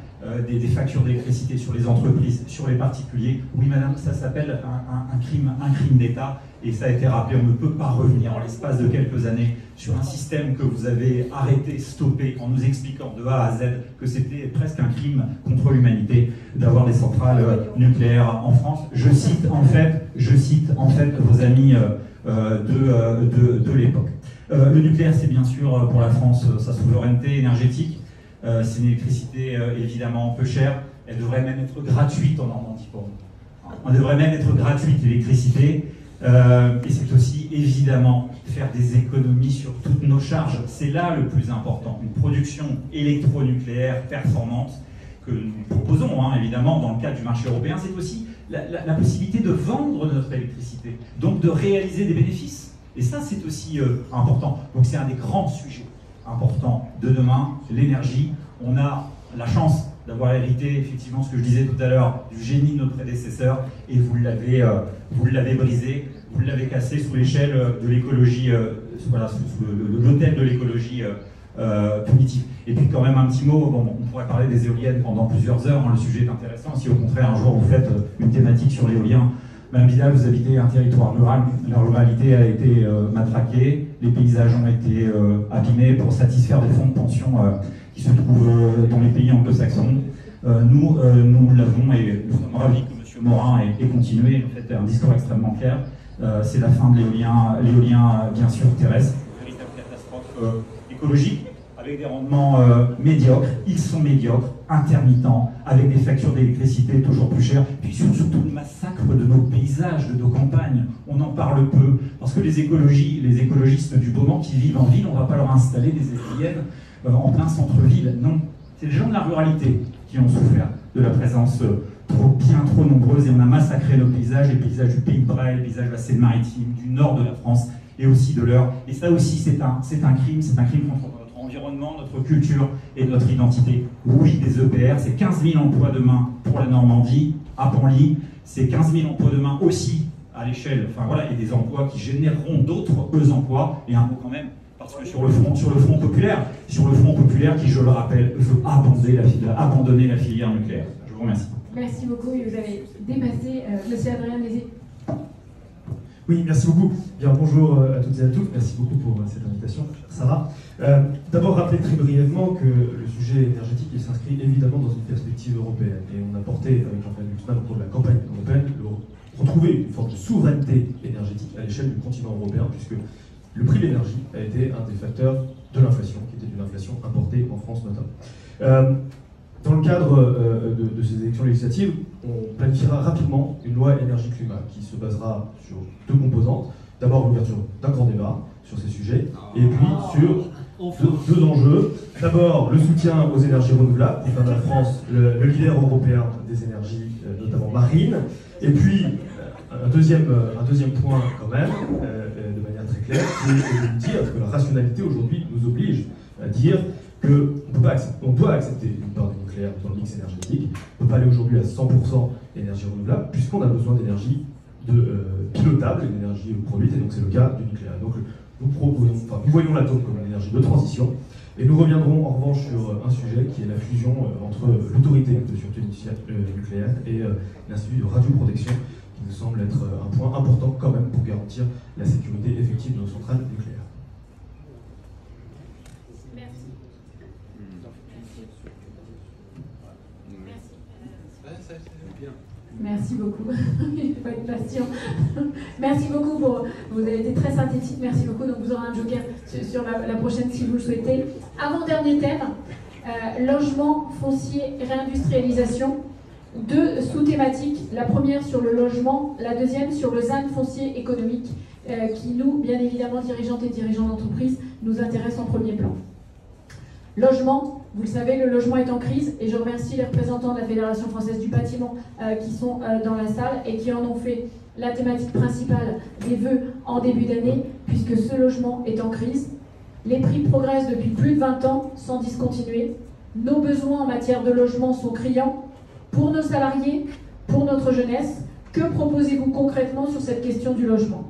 des factures d'électricité sur les entreprises, sur les particuliers, oui madame, ça s'appelle un crime d'État, et ça a été rappelé. On ne peut pas revenir en l'espace de quelques années sur un système que vous avez arrêté, stoppé, en nous expliquant de A à Z que c'était presque un crime contre l'humanité d'avoir des centrales nucléaires en France. Je cite en fait vos amis de l'époque. Le nucléaire, c'est bien sûr pour la France sa souveraineté énergétique. C'est une électricité évidemment peu chère. Elle devrait même être gratuite en Normandie pour nous. On devrait même être gratuite, l'électricité. Et c'est aussi évidemment faire des économies sur toutes nos charges. C'est là le plus important. Une production électronucléaire performante que nous proposons, évidemment, dans le cadre du marché européen. C'est aussi la possibilité de vendre notre électricité, donc de réaliser des bénéfices. Et ça, c'est aussi important. Donc c'est un des grands sujets important de demain, l'énergie. On a la chance d'avoir hérité, effectivement, ce que je disais tout à l'heure, du génie de nos prédécesseurs, et vous l'avez brisé, vous l'avez cassé sous l'échelle de l'écologie voilà, sous l'autel de l'écologie punitive. Et puis quand même un petit mot, bon, on pourrait parler des éoliennes pendant plusieurs heures, hein, le sujet est intéressant. Si au contraire un jour vous faites une thématique sur l'éolien, Madame Vidal, vous habitez un territoire rural, la ruralité a été matraquée, les paysages ont été abîmés pour satisfaire des fonds de pension qui se trouvent dans les pays anglo-saxons. Nous l'avons et nous sommes ravis que M. Morin ait continué, en fait un discours extrêmement clair. C'est la fin de l'éolien bien sûr terrestre, une véritable catastrophe écologique, avec des rendements médiocres. Ils sont médiocres, intermittents, avec des factures d'électricité toujours plus chères, puis surtout le massacre de nos paysages, de nos campagnes. On en parle peu, parce que les écologistes du moment qui vivent en ville, on ne va pas leur installer des éoliennes en plein centre-ville. Non, c'est les gens de la ruralité qui ont souffert de la présence bien trop nombreuse, et on a massacré nos paysages, les paysages du Pays de Bray, les paysages de la Seine-Maritime, du nord de la France, et aussi de l'Eure. Et ça aussi, c'est un crime contre notre environnement, notre culture et notre identité. Oui, des EPR, c'est 15 000 emplois demain pour la Normandie, à Panly, c'est 15 000 emplois demain aussi à l'échelle, enfin voilà, et des emplois qui généreront d'autres emplois, et un mot quand même, parce que sur le front populaire qui, je le rappelle, veut abandonner la filière nucléaire. Je vous remercie. Merci beaucoup, et vous avez dépassé Monsieur Adrien Lézé. Oui, merci beaucoup. Bien, bonjour à toutes et à tous. Merci beaucoup pour cette invitation, Sarah. D'abord, rappeler très brièvement que le sujet énergétique il s'inscrit évidemment dans une perspective européenne. Et on a porté, avec Jean-Pierre Glucksmann, au cours de la campagne européenne, retrouver une forme de souveraineté énergétique à l'échelle du continent européen, puisque le prix de l'énergie a été un des facteurs de l'inflation, qui était une inflation importée en France notamment. Dans le cadre de ces élections législatives, on planifiera rapidement une loi énergie-climat qui se basera sur deux composantes. D'abord l'ouverture d'un grand débat sur ces sujets, et puis sur deux enjeux. D'abord le soutien aux énergies renouvelables, pour faire de la France le leader européen des énergies, notamment marines. Et puis un deuxième point quand même, de manière très claire, c'est de dire que la rationalité aujourd'hui nous oblige à dire qu'on doit accepter une part du nucléaire dans le mix énergétique. On ne peut pas aller aujourd'hui à 100% d'énergie renouvelable, puisqu'on a besoin d'énergie pilotable, d'énergie produite, et donc c'est le cas du nucléaire. Donc nous voyons l'atome comme une énergie de transition, et nous reviendrons en revanche sur un sujet qui est la fusion entre l'autorité de sûreté nucléaire et l'Institut de radioprotection, qui nous semble être un point important quand même pour garantir la sécurité effective de nos centrales nucléaires. Merci beaucoup. Il faut être patient. Merci beaucoup. Vous avez été très synthétique. Merci beaucoup. Donc vous aurez un joker sur la prochaine si vous le souhaitez. Avant-dernier thème, logement, foncier, réindustrialisation. Deux sous-thématiques. La première sur le logement, la deuxième sur le ZAN foncier économique, qui nous, bien évidemment, dirigeantes et dirigeants d'entreprise, nous intéresse en premier plan. Logement, vous le savez, le logement est en crise, et je remercie les représentants de la Fédération française du bâtiment qui sont dans la salle et qui en ont fait la thématique principale des vœux en début d'année, puisque ce logement est en crise. Les prix progressent depuis plus de 20 ans sans discontinuer. Nos besoins en matière de logement sont criants pour nos salariés, pour notre jeunesse. Que proposez-vous concrètement sur cette question du logement?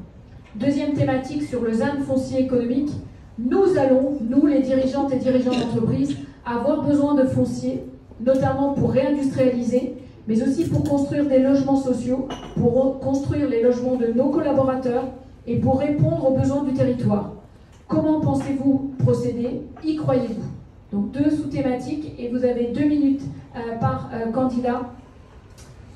Deuxième thématique sur le ZAN foncier économique. Nous allons, nous les dirigeantes et dirigeants d'entreprise, avoir besoin de foncier, notamment pour réindustrialiser, mais aussi pour construire des logements sociaux, pour construire les logements de nos collaborateurs et pour répondre aux besoins du territoire. Comment pensez-vous procéder? Y croyez-vous? Donc deux sous-thématiques, et vous avez 2 minutes par candidat.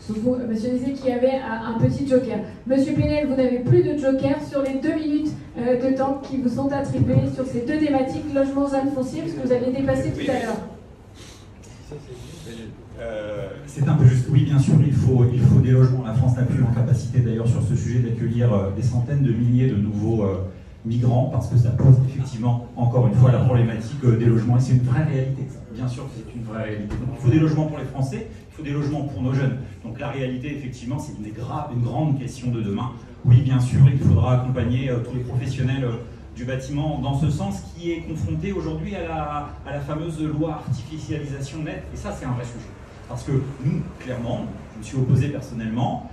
Sauf vous, Monsieur Lézé, qui avait un petit joker. Monsieur Pénel, vous n'avez plus de joker sur les 2 minutes de temps qui vous sont attribuées sur ces deux thématiques, logement, ZAN foncier, parce que vous avez dépassé tout à l'heure. C'est un peu juste. Oui, bien sûr, il faut des logements. La France n'a plus en capacité, d'ailleurs, sur ce sujet, d'accueillir des centaines de milliers de nouveaux migrants, parce que ça pose effectivement, encore une fois, la problématique des logements. Et c'est une vraie réalité, ça. Bien sûr que c'est une vraie réalité. Donc, il faut des logements pour les Français, il faut des logements pour nos jeunes. Donc la réalité, effectivement, c'est une grande question de demain. Oui, bien sûr, il faudra accompagner tous les professionnels du bâtiment dans ce sens, qui est confronté aujourd'hui à la fameuse loi artificialisation nette. Et ça, c'est un vrai sujet. Parce que nous, clairement, je me suis opposé personnellement,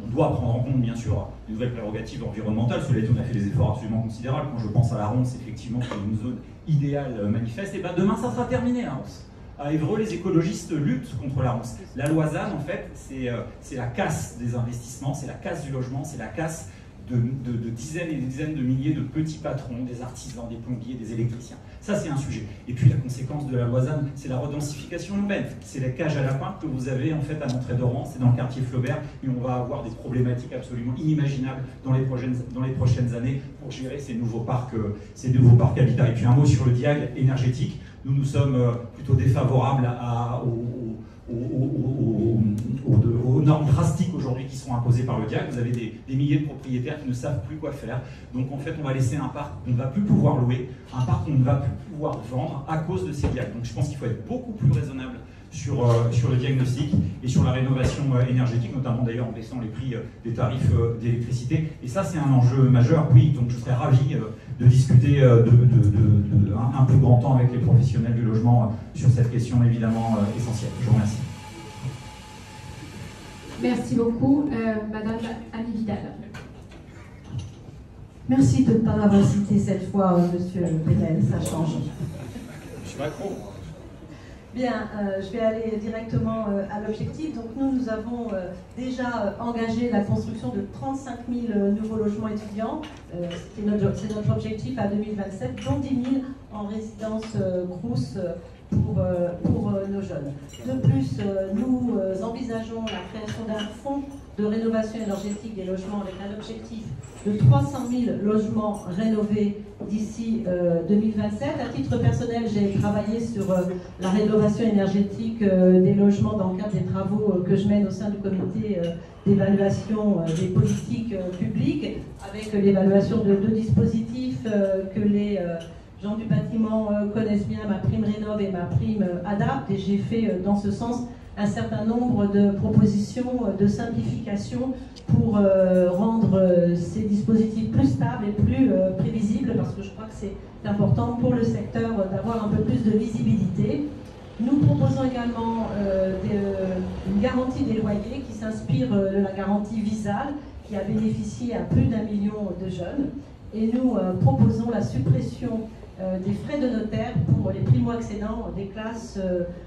On doit prendre en compte, bien sûr, les nouvelles prérogatives environnementales. Cela dit, on a fait des efforts absolument considérables. Quand je pense à la Ronce, effectivement, qui est une zone idéale manifeste, et bien demain, ça sera terminé, la Ronce. À Évreux, les écologistes luttent contre la ronce. La loi ZAN, en fait, c'est la casse des investissements, c'est la casse du logement, c'est la casse de dizaines et des dizaines de milliers de petits patrons, des artisans, des plombiers, des électriciens. Ça, c'est un sujet. Et puis, la conséquence de la loi ZAN, c'est la redensification urbaine. C'est les cages à lapins que vous avez, en fait, à l'entrée d'Oran, c'est dans le quartier Flaubert, et on va avoir des problématiques absolument inimaginables dans les prochaines années pour gérer ces nouveaux parcs habitat. Et puis, un mot sur le diag énergétique. Nous sommes plutôt défavorables aux normes drastiques aujourd'hui qui sont imposées par le DIAC. Vous avez des milliers de propriétaires qui ne savent plus quoi faire. Donc en fait, on va laisser un parc qu'on ne va plus pouvoir louer, un parc qu'on ne va plus pouvoir vendre à cause de ces DIAC. Donc je pense qu'il faut être beaucoup plus raisonnable sur le diagnostic et sur la rénovation énergétique, notamment d'ailleurs en baissant les prix des tarifs d'électricité. Et ça, c'est un enjeu majeur. Oui, donc je serais ravi de discuter un peu grand temps avec les professionnels du logement sur cette question évidemment essentielle. Je vous remercie. Merci beaucoup. Madame Annie Vidal. Merci de ne pas m'avoir cité cette fois, Monsieur Pénel, ça change. Monsieur Macron. Bien, je vais aller directement à l'objectif. Donc nous avons déjà engagé la construction de 35 000 nouveaux logements étudiants. C'est notre objectif à 2027, dont 10 000 en résidence Crous pour nos jeunes. De plus, nous envisageons la création d'un fonds de rénovation énergétique des logements avec un objectif de 300 000 logements rénovés d'ici 2027. À titre personnel, j'ai travaillé sur la rénovation énergétique des logements dans le cadre des travaux que je mène au sein du comité d'évaluation des politiques publiques, avec l'évaluation de deux dispositifs que les gens du bâtiment connaissent bien, ma prime Rénov et ma prime Adapt, et j'ai fait dans ce sens un certain nombre de propositions de simplification pour rendre ces dispositifs plus stables et plus prévisibles, parce que je crois que c'est important pour le secteur d'avoir un peu plus de visibilité. Nous proposons également une garantie des loyers qui s'inspire de la garantie Visal, qui a bénéficié à plus d'1 million de jeunes. Et nous proposons la suppression des frais de notaire pour les primo-accédants des classes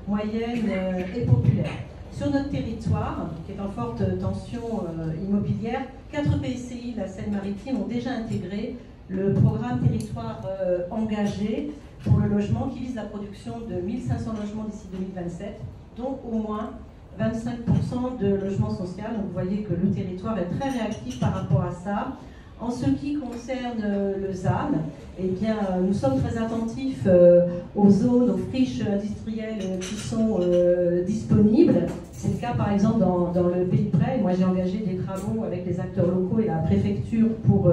moyennes et populaires. Sur notre territoire, qui est en forte tension immobilière, 4 PCI de la Seine-Maritime ont déjà intégré le programme territoire engagé pour le logement qui vise la production de 1500 logements d'ici 2027, dont au moins 25% de logements sociaux. Donc vous voyez que le territoire est très réactif par rapport à ça. En ce qui concerne le ZAN, eh bien, nous sommes très attentifs aux zones, aux friches industrielles qui sont disponibles. C'est le cas par exemple dans le Pays de Bray. Moi j'ai engagé des travaux avec les acteurs locaux et la préfecture pour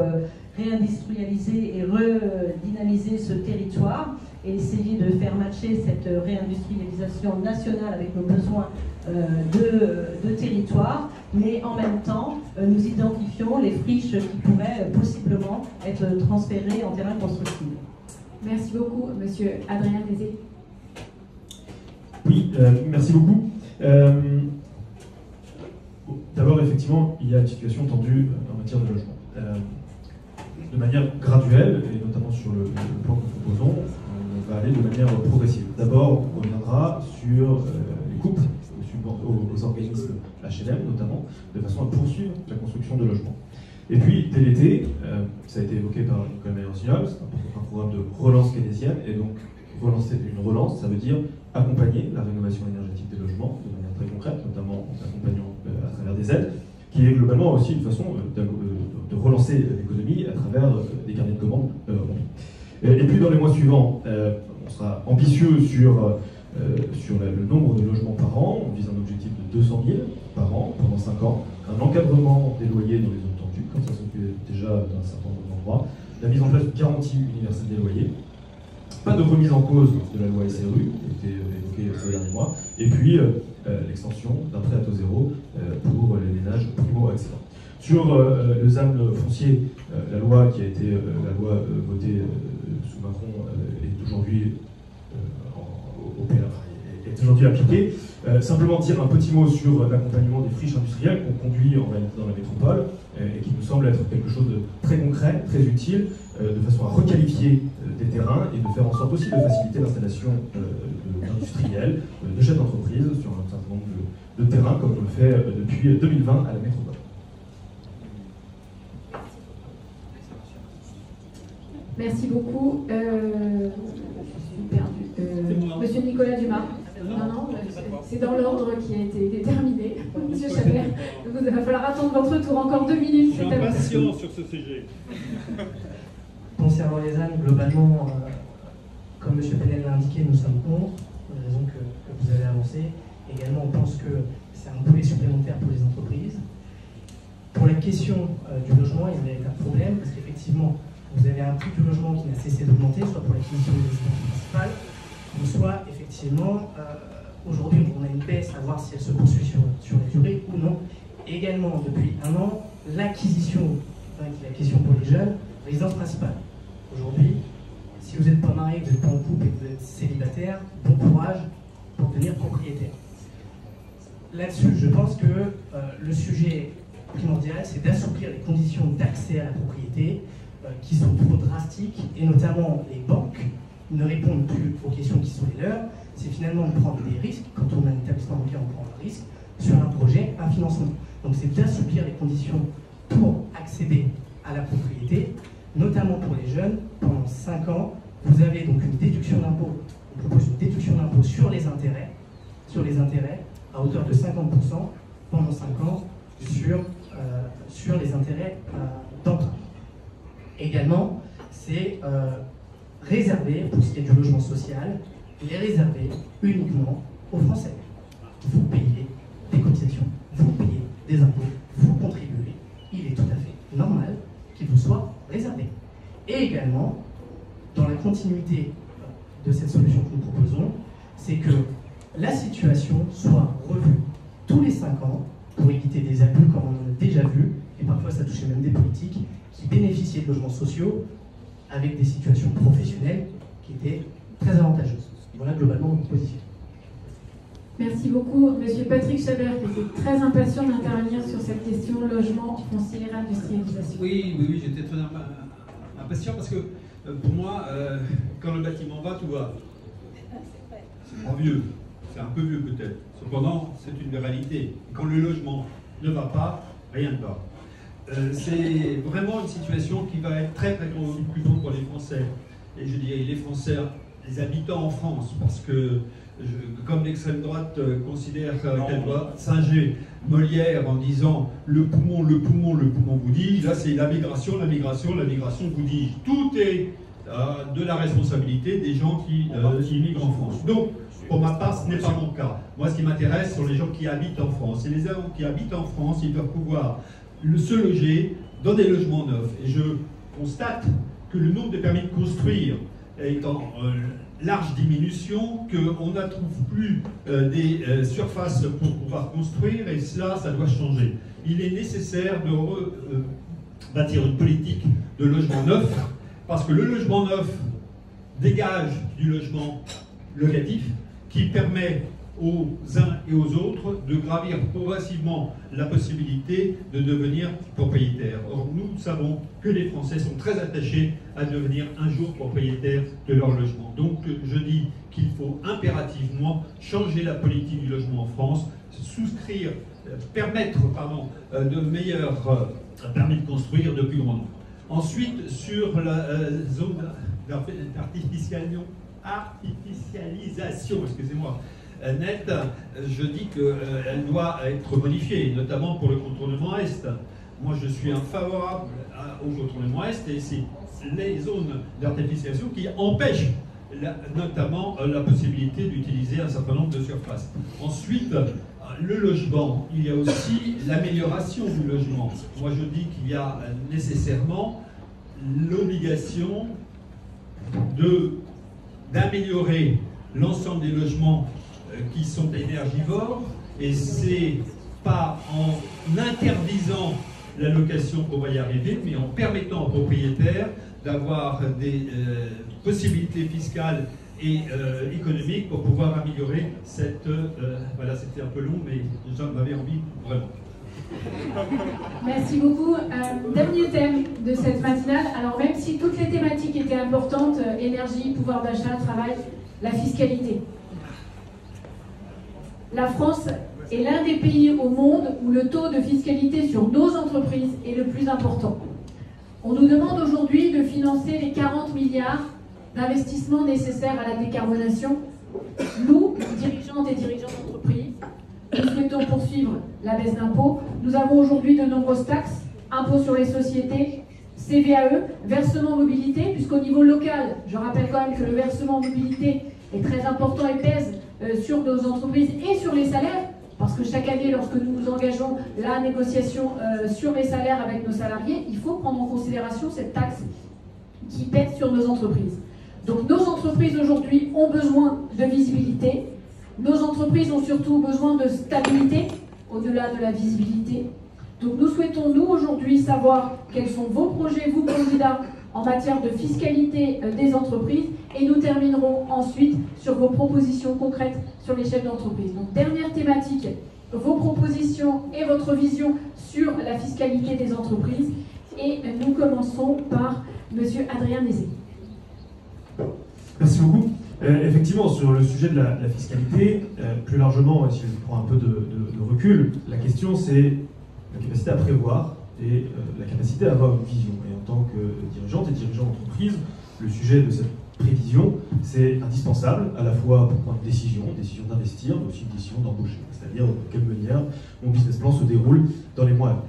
réindustrialiser et redynamiser ce territoire et essayer de faire matcher cette réindustrialisation nationale avec nos besoins de territoire, mais en même temps, nous identifions les friches qui pourraient possiblement être transférées en terrain constructible. Merci beaucoup, Monsieur Adrien Dézé. Oui, merci beaucoup. D'abord, effectivement, il y a une situation tendue en matière de logement. De manière graduelle, et notamment sur le plan que nous proposons, on va aller de manière progressive. D'abord, on reviendra sur les coupes aux organismes HLM, notamment, de façon à poursuivre la construction de logements. Et puis, dès l'été, ça a été évoqué par Nicolas Mayer-Signol, c'est un programme de relance keynésienne, et donc une relance, ça veut dire accompagner la rénovation énergétique des logements de manière très concrète, notamment en accompagnant à travers des aides, qui est globalement aussi une façon de relancer l'économie à travers des carnets de commandes remplis. Et puis dans les mois suivants, on sera ambitieux sur le nombre de logements par an. On vise un objectif de 200 000 par an pendant 5 ans, un encadrement des loyers dans les zones tendues, comme ça se fait déjà dans un certain nombre d'endroits, la mise en place d'une garantie universelle des loyers, pas de remise en cause de la loi SRU, qui a été évoquée ces derniers mois, et puis l'extension d'un prêt à taux zéro pour les ménages primo-accédants. Sur le ZAN foncier, la loi qui a été votée sous Macron est aujourd'hui c'est aujourd'hui appliqué. Simplement dire un petit mot sur l'accompagnement des friches industrielles qu'on conduit en réalité dans la métropole et qui nous semble être quelque chose de très concret, très utile, de façon à requalifier des terrains et de faire en sorte aussi de faciliter l'installation d'industriels, de chefs d'entreprise sur un certain nombre de terrains comme on le fait depuis 2020 à la métropole. Merci beaucoup. Je suis perdue. Monsieur Nicolas Dumas. Non, c'est dans l'ordre qui a été déterminé. Monsieur Chabert, il va falloir attendre votre tour, encore 2 minutes. Je suis impatient sur ce sujet. Concernant les ânes, globalement, comme M. Penel l'a indiqué, nous sommes contre, pour les raisons que vous avez avancées. Également, on pense que c'est un boulet supplémentaire pour les entreprises. Pour la question du logement, il y a un véritable problème, parce qu'effectivement, vous avez un prix du logement qui n'a cessé d'augmenter, soit pour l'acquisition des résidences principales, ou soit effectivement, aujourd'hui on a une baisse à voir si elle se poursuit sur la durée ou non. Et également, depuis 1 an, l'acquisition, qui est la question pour les jeunes, résidence principale. Aujourd'hui, si vous n'êtes pas marié, vous n'êtes pas en couple et que vous êtes célibataire, bon courage pour devenir propriétaire. Là-dessus, je pense que le sujet primordial, c'est d'assouplir les conditions d'accès à la propriété qui sont trop drastiques, et notamment les banques ne répondent plus aux questions qui sont les leurs. C'est finalement de prendre des risques. Quand on a un établissement bancaire, on prend un risque sur un projet, un financement. Donc c'est d'assouplir les conditions pour accéder à la propriété, notamment pour les jeunes. Pendant 5 ans, vous avez donc une déduction d'impôt. On propose une déduction d'impôt sur les intérêts, à hauteur de 50% pendant 5 ans sur les intérêts d'emprunt. Également, c'est réservé, pour ce qui est du logement social, les réserver uniquement aux Français. Vous payez des cotisations, vous payez des impôts, vous contribuez. Il est tout à fait normal qu'il vous soit réservé. Et également, dans la continuité de cette solution que nous proposons, c'est que la situation soit revue tous les 5 ans pour éviter des abus comme on en a déjà vu, et parfois ça touchait même des politiques qui bénéficiaient de logements sociaux avec des situations professionnelles qui étaient très avantageuses. Voilà globalement notre position. Merci beaucoup. Monsieur Patrick Chabert, qui était très impatient d'intervenir sur cette question logement, foncier, industrialisation. Oui, j'étais très impatient parce que pour moi, quand le bâtiment va, tout va. C'est pas vieux, c'est un peu vieux peut-être. Cependant, c'est une réalité. Quand le logement ne va pas, rien ne va. C'est vraiment une situation qui va être très coûteuse pour les Français. Et je dirais les Français, les habitants en France, parce que comme l'extrême droite considère qu'elle doit singer Molière en disant le poumon vous dit, là c'est la migration vous dit. Tout est de la responsabilité des gens qui immigrent en France. Donc, pour ma part, ce n'est pas mon cas. Moi, ce qui m'intéresse sont les gens qui habitent en France. Et les gens qui habitent en France, ils doivent pouvoir se loger dans des logements neufs. Et je constate que le nombre de permis de construire est en large diminution, qu'on ne trouve plus des surfaces pour pouvoir construire, et cela, ça doit changer. Il est nécessaire de bâtir une politique de logement neuf, parce que le logement neuf dégage du logement locatif qui permet aux uns et aux autres de gravir progressivement la possibilité de devenir propriétaires. Or, nous savons que les Français sont très attachés à devenir un jour propriétaires de leur logement. Donc, je dis qu'il faut impérativement changer la politique du logement en France, permettre de meilleurs permis de construire de plus grand nombre. Ensuite, sur la zone d'artificialisation, excusez-moi, nette, je dis qu'elle doit être modifiée, notamment pour le contournement Est. Moi, je suis favorable au contournement Est, et c'est les zones d'artificialisation qui empêchent notamment la possibilité d'utiliser un certain nombre de surfaces. Ensuite, le logement, il y a aussi l'amélioration du logement. Moi, je dis qu'il y a nécessairement l'obligation d'améliorer l'ensemble des logements qui sont énergivores, et c'est pas en interdisant la location qu'on va y arriver, mais en permettant aux propriétaires d'avoir des possibilités fiscales et économiques pour pouvoir améliorer cette... voilà, c'était un peu long, mais j'en avais envie vraiment. Merci beaucoup. Dernier thème de cette matinale. Alors même si toutes les thématiques étaient importantes, énergie, pouvoir d'achat, travail, la fiscalité. La France est l'un des pays au monde où le taux de fiscalité sur nos entreprises est le plus important. On nous demande aujourd'hui de financer les 40 milliards d'investissements nécessaires à la décarbonation. Nous, dirigeantes et dirigeants d'entreprise, nous souhaitons poursuivre la baisse d'impôts. Nous avons aujourd'hui de nombreuses taxes, impôts sur les sociétés, CVAE, versement mobilité, puisqu'au niveau local, je rappelle quand même que le versement mobilité est très important et pèse sur nos entreprises et sur les salaires, parce que chaque année, lorsque nous nous engageons la négociation sur les salaires avec nos salariés, il faut prendre en considération cette taxe qui pèse sur nos entreprises. Donc nos entreprises aujourd'hui ont besoin de visibilité. Nos entreprises ont surtout besoin de stabilité, au-delà de la visibilité. Donc nous souhaitons, nous, aujourd'hui, savoir quels sont vos projets, vous, candidats, en matière de fiscalité des entreprises, et nous terminerons ensuite sur vos propositions concrètes sur les chefs d'entreprise. Donc dernière thématique, vos propositions et votre vision sur la fiscalité des entreprises. Et nous commençons par M. Adrien Nézet. Merci beaucoup. Effectivement, sur le sujet de la fiscalité, plus largement, si je prends un peu de recul, la question c'est la capacité à prévoir et la capacité à avoir une vision. Et en tant que dirigeante et dirigeant d'entreprise, le sujet de cette prévision, c'est indispensable à la fois pour prendre décision d'investir, mais aussi une décision d'embaucher, c'est-à-dire de quelle manière mon business plan se déroule dans les mois à venir.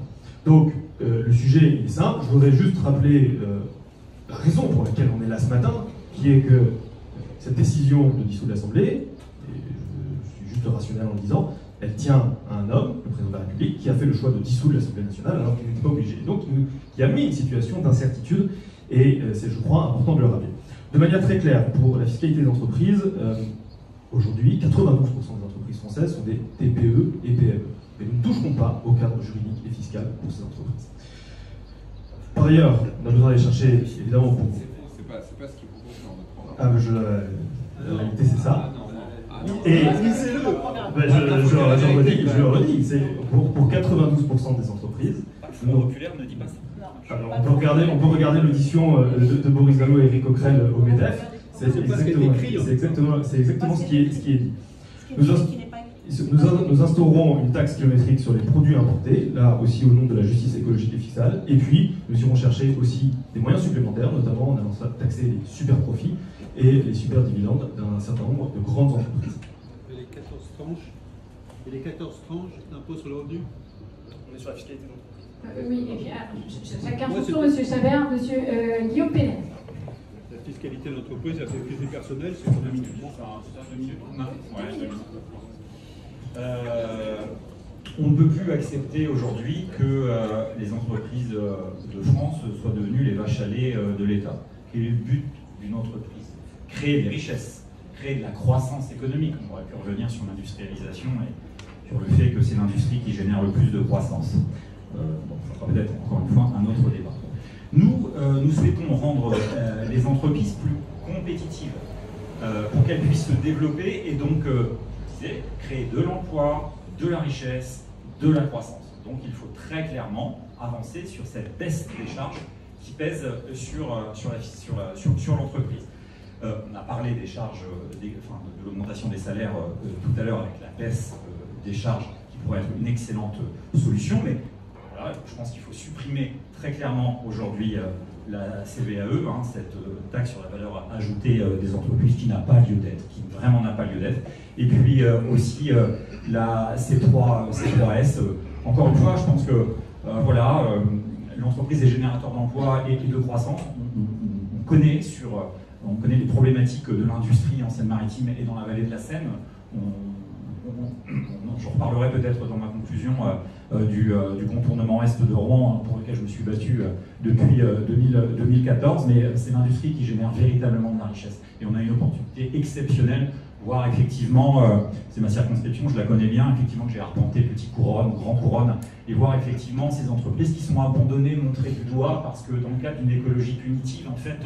Donc, le sujet il est simple. Je voudrais juste rappeler la raison pour laquelle on est là ce matin, qui est que cette décision de dissoudre l'Assemblée, et je suis juste rationnel en le disant, elle tient à un homme, le président de la République, qui a fait le choix de dissoudre l'Assemblée nationale alors qu'il n'était pas obligé. Donc, qui a mis une situation d'incertitude, et c'est, je crois, important de le rappeler. De manière très claire, pour la fiscalité des entreprises, aujourd'hui, 92% des entreprises françaises sont des TPE et PME. Mais nous ne toucherons pas au cadre juridique et fiscal pour ces entreprises. Par ailleurs, on a besoin d'aller chercher, évidemment, pour... C'est pas ce qu'il faut faire dans notre programme. Ah, mais la réalité, c'est ça. Et je le redis, c'est pour 92% des entreprises. Le Front populaire ne dit pas ça. Alors, on peut regarder l'audition de Boris Vallaud et Éric Coquerel au MEDEF. C'est exactement ce qui est dit. Nous instaurerons une taxe kilométrique sur les produits importés, là aussi au nom de la justice écologique et fiscale, et puis nous irons chercher aussi des moyens supplémentaires, notamment en allant taxer les super profits et les super dividendes d'un certain nombre de grandes entreprises. Et les 14 tranches d'impôt sur le revenu. On est sur la fiscalité d'entreprise. Oui, et puis chacun son tour, M. Chabert, M. Guillaume Pénel. La fiscalité de l'entreprise, la fiscalité personnelle, c'est pour 2 minutes. On ne peut plus accepter aujourd'hui que les entreprises de France soient devenues les vaches à lait de l'État. Quel est le but d'une entreprise? Créer des richesses, créer de la croissance économique. On aurait pu revenir sur l'industrialisation et sur le fait que c'est l'industrie qui génère le plus de croissance. Ça sera peut-être encore une fois un autre débat. Nous souhaitons rendre les entreprises plus compétitives pour qu'elles puissent se développer et donc créer de l'emploi, de la richesse, de la croissance. Donc il faut très clairement avancer sur cette baisse des charges qui pèse sur l'entreprise. On a parlé des charges, de l'augmentation des salaires tout à l'heure avec la baisse des charges qui pourrait être une excellente solution, mais voilà, je pense qu'il faut supprimer très clairement aujourd'hui la CVAE, cette taxe sur la valeur ajoutée des entreprises qui n'a pas lieu d'être, qui vraiment n'a pas lieu d'être. Et puis aussi la C3S. Encore une fois, je pense que l'entreprise est générateur d'emplois et de croissance. On connaît les problématiques de l'industrie en Seine-Maritime et dans la vallée de la Seine. je reparlerai peut-être dans ma conclusion du contournement est de Rouen, pour lequel je me suis battu depuis 2014, mais c'est l'industrie qui génère véritablement de la richesse. Et on a une opportunité exceptionnelle, voire effectivement, c'est ma circonscription, je la connais bien, effectivement que j'ai arpenté Petit Couronne ou Grand Couronne, et voir effectivement ces entreprises qui sont abandonnées, montrées du doigt, parce que dans le cadre d'une écologie punitive, en fait,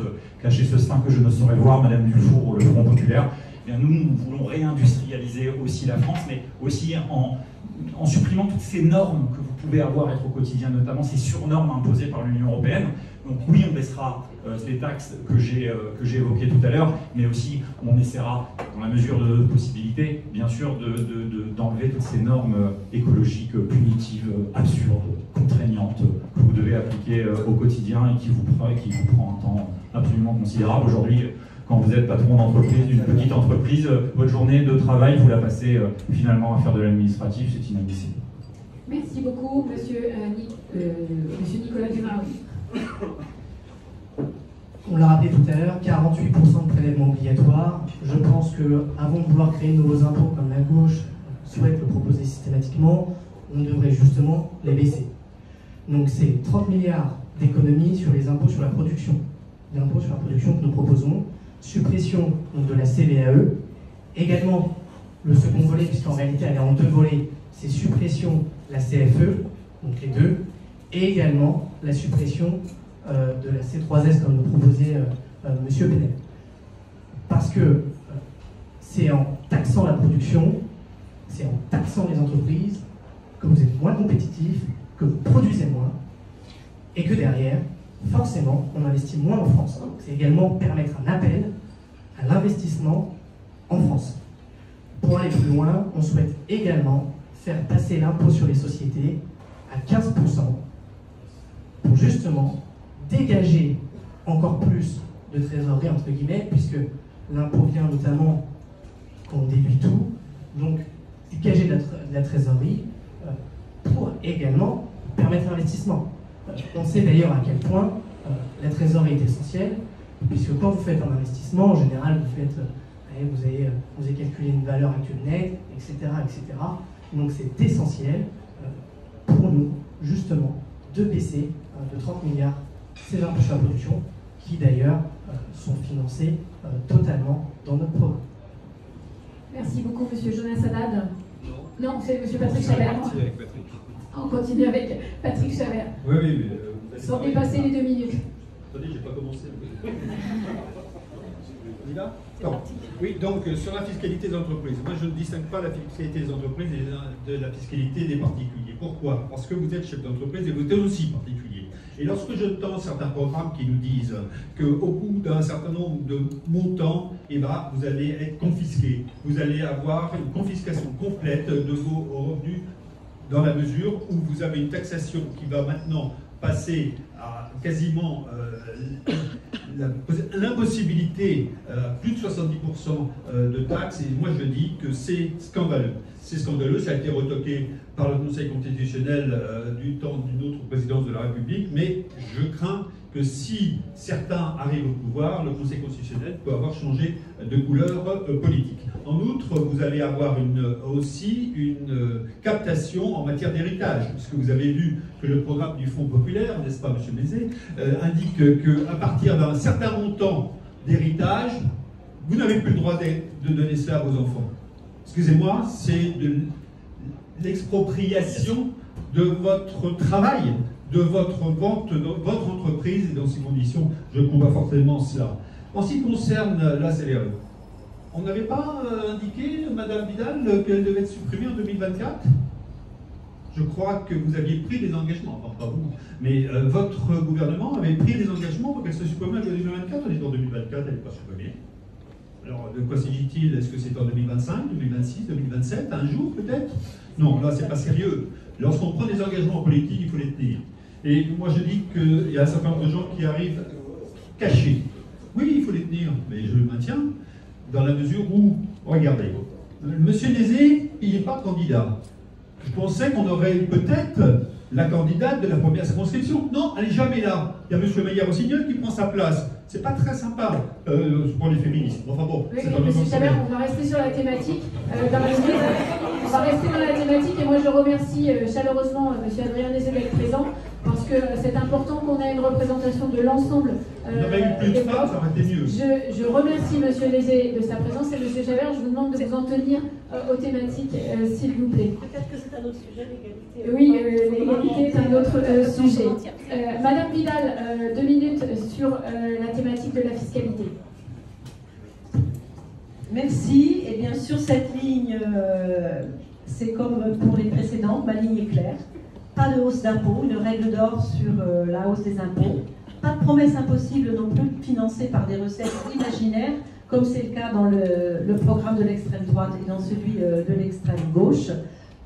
cacher ce sein que je ne saurais voir, Madame Dufour ou le Front Populaire, eh bien, nous voulons réindustrialiser aussi la France, mais aussi en supprimant toutes ces normes que vous pouvez avoir être au quotidien, notamment ces surnormes imposées par l'Union européenne. Donc oui, on baissera les taxes que j'ai évoquées tout à l'heure, mais aussi on essaiera, dans la mesure de notre possibilité, bien sûr, d'enlever toutes ces normes écologiques punitives, absurdes, contraignantes, que vous devez appliquer au quotidien et qui vous prend un temps absolument considérable. Aujourd'hui, quand vous êtes patron d'entreprise, d'une petite entreprise, votre journée de travail, vous la passez finalement à faire de l'administratif, c'est inadmissible. Merci beaucoup, monsieur Nicolas Dumas. On l'a rappelé tout à l'heure, 48% de prélèvements obligatoires. Je pense qu'avant de vouloir créer de nouveaux impôts comme la gauche souhaite le proposer systématiquement, on devrait justement les baisser. Donc c'est 30 milliards d'économies sur les impôts sur la production. Les impôts sur la production que nous proposons. Suppression donc, de la CVAE. Également, le second volet, puisqu'en réalité elle est en deux volets, c'est suppression de la CFE, donc les deux, et également la suppression de la C3S comme le proposait M. Benel. Parce que c'est en taxant la production, c'est en taxant les entreprises que vous êtes moins compétitifs, que vous produisez moins, et que derrière, forcément, on investit moins en France. C'est également permettre un appel à l'investissement en France. Pour aller plus loin, on souhaite également faire passer l'impôt sur les sociétés à 15% pour justement dégager encore plus de trésorerie, entre guillemets, puisque l'impôt vient notamment qu'on déduit tout, donc dégager de la trésorerie pour également permettre l'investissement. On sait d'ailleurs à quel point la trésorerie est essentielle, puisque quand vous faites un investissement, en général, vous avez calculé une valeur actuelle nette, etc., etc. Donc c'est essentiel pour nous, justement, de baisser de 30 milliards ces impôts sur la production, qui d'ailleurs sont financés totalement dans notre programme. Merci beaucoup, monsieur Jonas Haddad. Non, c'est monsieur Patrick Chabert. On continue avec Patrick Chabert. Oui, mais sans dépasser les 2 minutes. Attendez, j'ai pas commencé. On y va ? Non. Oui, donc sur la fiscalité des entreprises, moi je ne distingue pas la fiscalité des entreprises de la fiscalité des particuliers. Pourquoi ? Parce que vous êtes chef d'entreprise et vous êtes aussi particulier. Et lorsque je tends certains programmes qui nous disent qu'au bout d'un certain nombre de montants, eh ben, vous allez être confisqué, vous allez avoir une confiscation complète de vos revenus dans la mesure où vous avez une taxation qui va maintenant passer à quasiment l'impossibilité, plus de 70% de taxes, et moi je dis que c'est scandaleux. C'est scandaleux, ça a été retoqué par le Conseil constitutionnel du temps d'une autre présidence de la République, mais je crains que si certains arrivent au pouvoir, le Conseil constitutionnel peut avoir changé de couleur politique. En outre, vous allez avoir aussi une captation en matière d'héritage, puisque vous avez vu que le programme du Fonds populaire, n'est-ce pas, M. Mézé, indique qu'à partir d'un certain montant d'héritage, vous n'avez plus le droit de donner ça à vos enfants. Excusez-moi, c'est de l'expropriation de votre travail, de votre vente, de votre entreprise, et dans ces conditions, je combats fortement cela. En ce qui concerne la CVAE, on n'avait pas indiqué, Madame Vidal, qu'elle devait être supprimée en 2024 ? Je crois que vous aviez pris des engagements, enfin pas vous, mais votre gouvernement avait pris des engagements pour qu'elle se supprime en 2024, on est en 2024, elle n'est pas supprimée. Alors, de quoi s'agit-il? Est-ce que c'est en 2025, 2026, 2027, un jour peut-être? Non, là, c'est pas sérieux. Lorsqu'on prend des engagements politiques, il faut les tenir. Et moi, je dis qu'il y a un certain nombre de gens qui arrivent cachés. Oui, il faut les tenir, mais je le maintiens, dans la mesure où, regardez, Monsieur Nézé, il n'est pas candidat. Je pensais qu'on aurait peut-être la candidate de la première circonscription. Non, elle n'est jamais là. Il y a M. Meyer-Rossignol qui prend sa place. C'est pas très sympa pour les féministes. Enfin bon, oui, c'est un M. autre Chabert, problème. on va rester sur la thématique. Dans la On va rester dans la thématique et moi je remercie chaleureusement M. Adrien Nézet d'être présent parce que c'est important qu'on ait une représentation de l'ensemble. Il y aurait eu plus de femmes, ça aurait été mieux. Je remercie M. Nézet de sa présence et M. Javert, je vous demande de vous en tenir aux thématiques, s'il vous plaît. Peut-être que c'est un autre sujet, l'égalité. Oui, l'égalité est un autre sujet. Madame Vidal, 2 minutes sur la thématique de la fiscalité. Merci. Et bien sûr, cette ligne, c'est comme pour les précédentes, ma ligne est claire. Pas de hausse d'impôts, une règle d'or sur la hausse des impôts. Pas de promesse impossible non plus financée par des recettes imaginaires, comme c'est le cas dans le programme de l'extrême droite et dans celui de l'extrême gauche.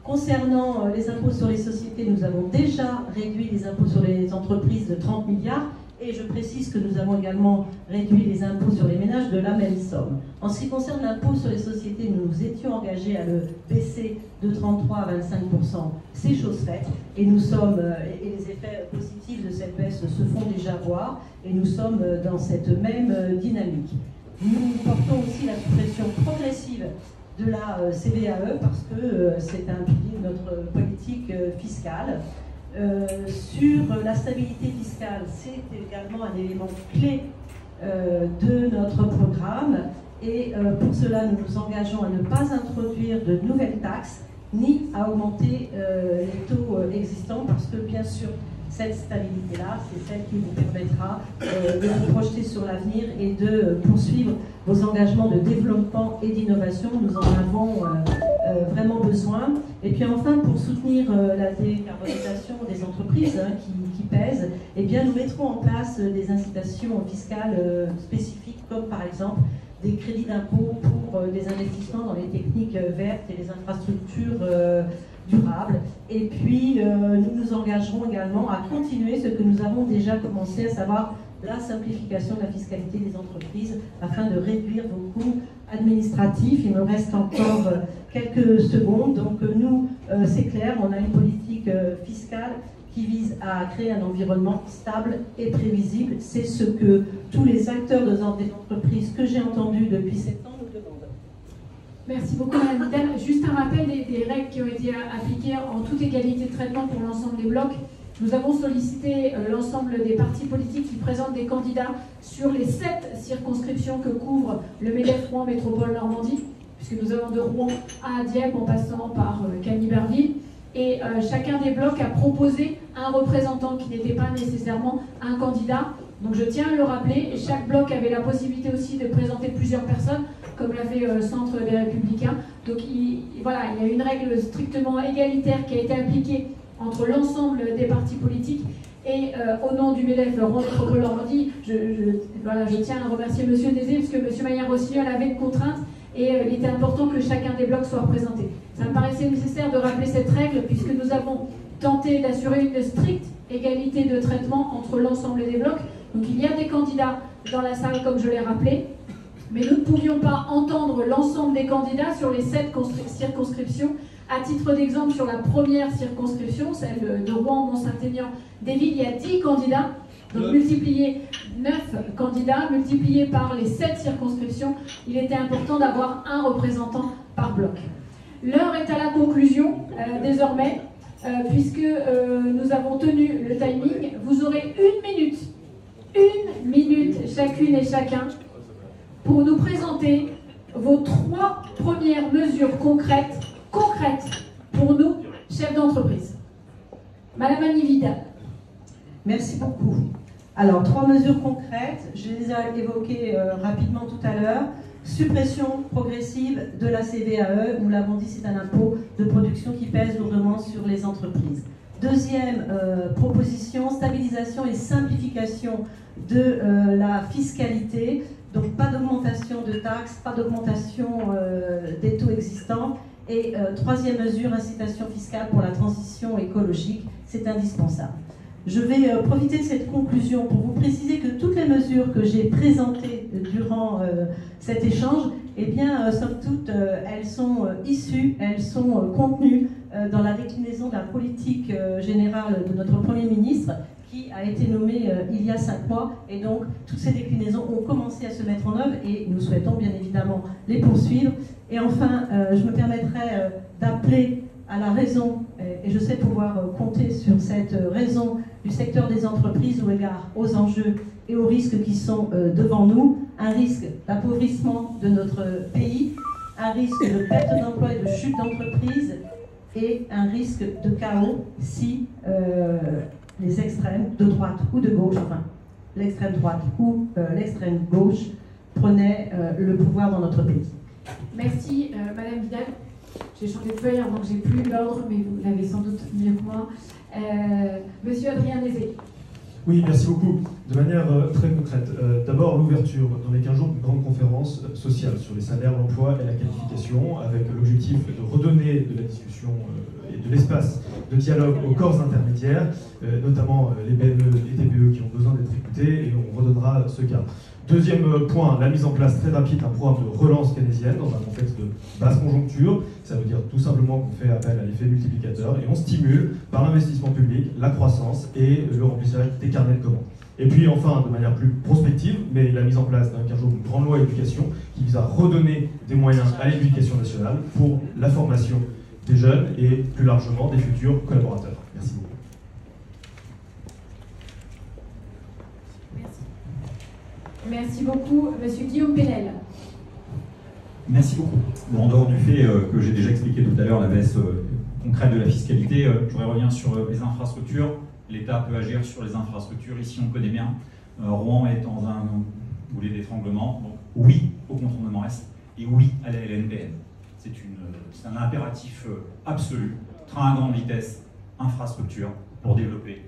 Concernant les impôts sur les sociétés, nous avons déjà réduit les impôts sur les entreprises de 30 milliards. Et je précise que nous avons également réduit les impôts sur les ménages de la même somme. En ce qui concerne l'impôt sur les sociétés, nous nous étions engagés à le baisser de 33 à 25%. C'est chose faite. Et nous sommes, et les effets positifs de cette baisse se font déjà voir. Et nous sommes dans cette même dynamique. Nous portons aussi la suppression progressive de la CVAE parce que c'est un pilier de notre politique fiscale. Sur la stabilité fiscale, c'est également un élément clé de notre programme et pour cela nous nous engageons à ne pas introduire de nouvelles taxes ni à augmenter les taux existants parce que bien sûr cette stabilité-là, c'est celle qui vous permettra de vous projeter sur l'avenir et de poursuivre vos engagements de développement et d'innovation. Nous en avons vraiment besoin. Et puis enfin, pour soutenir la décarbonisation des entreprises qui pèsent, eh bien, nous mettrons en place des incitations fiscales spécifiques, comme par exemple des crédits d'impôt pour des investissements dans les techniques vertes et les infrastructures durables. Et puis, nous nous engagerons également à continuer ce que nous avons déjà commencé, à savoir la simplification de la fiscalité des entreprises afin de réduire vos coûts administratifs. Il me reste encore quelques secondes. Donc nous, c'est clair, on a une politique fiscale qui vise à créer un environnement stable et prévisible. C'est ce que tous les acteurs des entreprises que j'ai entendus depuis 7 ans nous demandent. Merci beaucoup, Mme Vidal. Juste un rappel des règles qui ont été appliquées en toute égalité de traitement pour l'ensemble des blocs. Nous avons sollicité l'ensemble des partis politiques qui présentent des candidats sur les 7 circonscriptions que couvre le MEDEF Rouen Métropole Normandie, puisque nous allons de Rouen à Dieppe en passant par Cagny-Berville. Et chacun des blocs a proposé un représentant qui n'était pas nécessairement un candidat. Donc je tiens à le rappeler, chaque bloc avait la possibilité aussi de présenter plusieurs personnes, comme l'a fait le Centre des Républicains. Donc voilà, il y a une règle strictement égalitaire qui a été appliquée entre l'ensemble des partis politiques. Et au nom du MEDEF Rouen Métropole Normandie, je tiens à remercier M. Nézet, parce que M. Maillard-Rossignol avait une contrainte et il était important que chacun des blocs soit représenté. Ça me paraissait nécessaire de rappeler cette règle, puisque nous avons tenté d'assurer une stricte égalité de traitement entre l'ensemble des blocs. Donc il y a des candidats dans la salle, comme je l'ai rappelé, mais nous ne pouvions pas entendre l'ensemble des candidats sur les 7 circonscriptions. À titre d'exemple, sur la première circonscription, celle de Rouen-Mont-Saint-Aignan-des-Villes, il y a 10 candidats. Donc multiplier 9 candidats, multipliés par les 7 circonscriptions, il était important d'avoir un représentant par bloc. L'heure est à la conclusion, désormais, puisque nous avons tenu le timing. Vous aurez une minute chacune et chacun, pour nous présenter vos 3 premières mesures concrètes pour nous, chefs d'entreprise. Madame Annie Vidal. Merci beaucoup. Alors, 3 mesures concrètes, je les ai évoquées rapidement tout à l'heure. Suppression progressive de la CVAE, nous l'avons dit, c'est un impôt de production qui pèse lourdement sur les entreprises. Deuxième proposition, stabilisation et simplification de la fiscalité. Donc pas d'augmentation de taxes, pas d'augmentation des taux existants. Et troisième mesure, incitation fiscale pour la transition écologique, c'est indispensable. Je vais profiter de cette conclusion pour vous préciser que toutes les mesures que j'ai présentées durant cet échange, eh bien, somme toute, elles sont issues, elles sont contenues dans la déclinaison de la politique générale de notre Premier ministre, qui a été nommé il y a 5 mois. Et donc, toutes ces déclinaisons ont commencé à se mettre en œuvre et nous souhaitons bien évidemment les poursuivre. Et enfin, je me permettrai d'appeler à la raison, et je sais pouvoir compter sur cette raison du secteur des entreprises au égard aux enjeux et aux risques qui sont devant nous, un risque d'appauvrissement de notre pays, un risque de perte d'emploi et de chute d'entreprise, et un risque de chaos si les extrêmes de droite ou de gauche, enfin l'extrême droite ou l'extrême gauche prenaient le pouvoir dans notre pays. Merci Madame Vidal. J'ai changé de feuille, donc j'ai plus l'ordre, mais vous l'avez sans doute mieux que moi. Monsieur Adrien Nézé. Oui, merci beaucoup. De manière très concrète, d'abord l'ouverture dans les 15 jours d'une grande conférence sociale sur les salaires, l'emploi et la qualification, avec l'objectif de redonner de la discussion et de l'espace de dialogue aux corps intermédiaires, notamment les PME, les TPE qui ont besoin d'être écoutés, et on redonnera ce cadre. Deuxième point, la mise en place très rapide d'un programme de relance keynésienne dans un contexte de basse conjoncture. Ça veut dire tout simplement qu'on fait appel à l'effet multiplicateur et on stimule par l'investissement public la croissance et le remplissage des carnets de commandes. Et puis enfin, de manière plus prospective, mais la mise en place d'un jour d'une grande loi éducation qui vise à redonner des moyens à l'éducation nationale pour la formation des jeunes et plus largement des futurs collaborateurs. Merci beaucoup. Merci beaucoup, Monsieur Guillaume Pénel. Merci beaucoup. Bon, en dehors du fait que j'ai déjà expliqué tout à l'heure la baisse concrète de la fiscalité, je voudrais revenir sur les infrastructures. L'État peut agir sur les infrastructures. Ici, on connaît bien. Rouen est dans un boulet d'étranglement. Donc, oui au contournement Est et oui à la LNPN. C'est un impératif absolu. Train à grande vitesse, infrastructure pour développer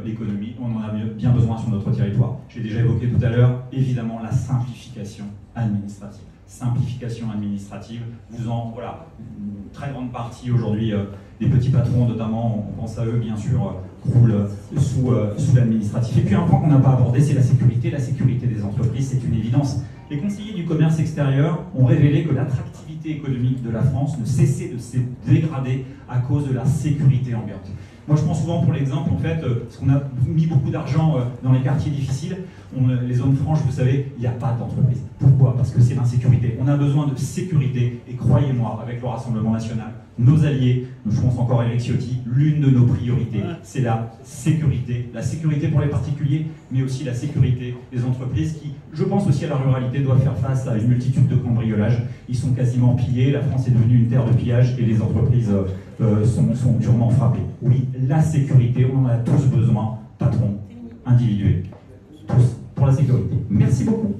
l'économie. On en a bien besoin sur notre territoire. J'ai déjà évoqué tout à l'heure, évidemment, la simplification administrative. Simplification administrative, voilà, une très grande partie aujourd'hui des petits patrons, notamment, on pense à eux, bien sûr, croulent sous l'administratif. Et puis un point qu'on n'a pas abordé, c'est la sécurité. La sécurité des entreprises, c'est une évidence. Les conseillers du commerce extérieur ont révélé que l'attractivité économique de la France ne cessait de se dégrader à cause de la sécurité ambiante. Moi, je prends souvent pour l'exemple, en fait, parce qu'on a mis beaucoup d'argent dans les quartiers difficiles, les zones franches, vous savez, il n'y a pas d'entreprise. Pourquoi? Parce que c'est l'insécurité. On a besoin de sécurité, et croyez-moi, avec le Rassemblement national, nos alliés, je pense encore à Éric Ciotti, l'une de nos priorités, c'est la sécurité. La sécurité pour les particuliers, mais aussi la sécurité des entreprises qui, je pense aussi à la ruralité, doivent faire face à une multitude de cambriolages. Ils sont quasiment pillés, la France est devenue une terre de pillage et les entreprises sont durement frappées. Oui, la sécurité, on en a tous besoin, patrons, individuels, tous, pour la sécurité. Merci beaucoup.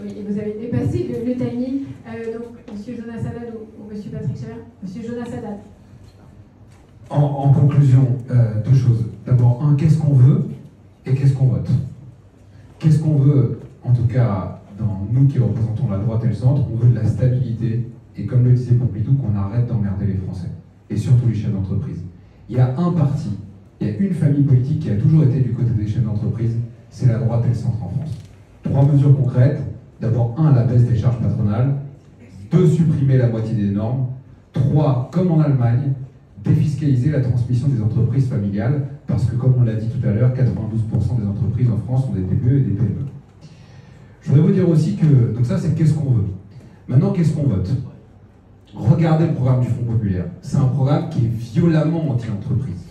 Oui, et vous avez dépassé le timing. Donc, M. Jonas Haddad ou M. Patrick Chabert. M. Jonas Haddad. En conclusion, deux choses. D'abord, qu'est-ce qu'on veut et qu'est-ce qu'on vote? Qu'est-ce qu'on veut, en tout cas, dans nous qui représentons la droite et le centre, on veut de la stabilité et, comme le disait Pompidou, qu'on arrête d'emmerder les Français et surtout les chefs d'entreprise. Il y a un parti, il y a une famille politique qui a toujours été du côté des chefs d'entreprise, c'est la droite et le centre en France. 3 mesures concrètes. D'abord, 1, la baisse des charges patronales. 2, supprimer la moitié des normes. 3, comme en Allemagne, défiscaliser la transmission des entreprises familiales, parce que, comme on l'a dit tout à l'heure, 92% des entreprises en France sont des TPE et des PME. Je voudrais vous dire aussi que, donc ça c'est qu'est-ce qu'on veut. Maintenant, qu'est-ce qu'on vote? Regardez le programme du Front Populaire. C'est un programme qui est violemment anti-entreprise.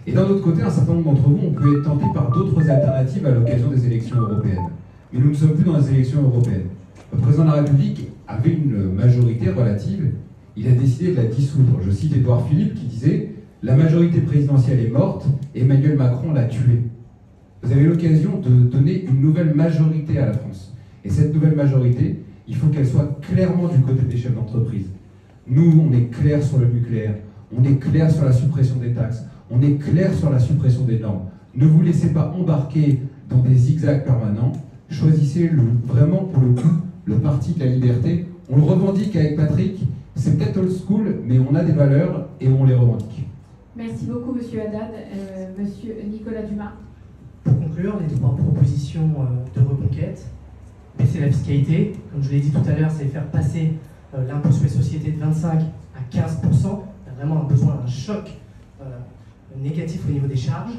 Et d'un autre côté, un certain nombre d'entre vous, on peut être tenté par d'autres alternatives à l'occasion des élections européennes. Mais nous ne sommes plus dans les élections européennes. Le président de la République avait une majorité relative. Il a décidé de la dissoudre. Je cite Édouard Philippe qui disait « La majorité présidentielle est morte, Emmanuel Macron l'a tuée ». Vous avez l'occasion de donner une nouvelle majorité à la France. Et cette nouvelle majorité, il faut qu'elle soit clairement du côté des chefs d'entreprise. Nous, on est clair sur le nucléaire, on est clair sur la suppression des taxes, on est clair sur la suppression des normes. Ne vous laissez pas embarquer dans des zigzags permanents. Choisissez vraiment, pour le coup, le parti de la liberté. On le revendique avec Patrick. C'est peut-être old school, mais on a des valeurs et on les revendique. Merci beaucoup, Monsieur Haddad. Monsieur Nicolas Dumas. Pour conclure, les 3 propositions de reconquête. Baisser la fiscalité. Comme je l'ai dit tout à l'heure, c'est faire passer l'impôt sur les sociétés de 25 à 15%. Il y a vraiment un besoin d'un choc négatif au niveau des charges.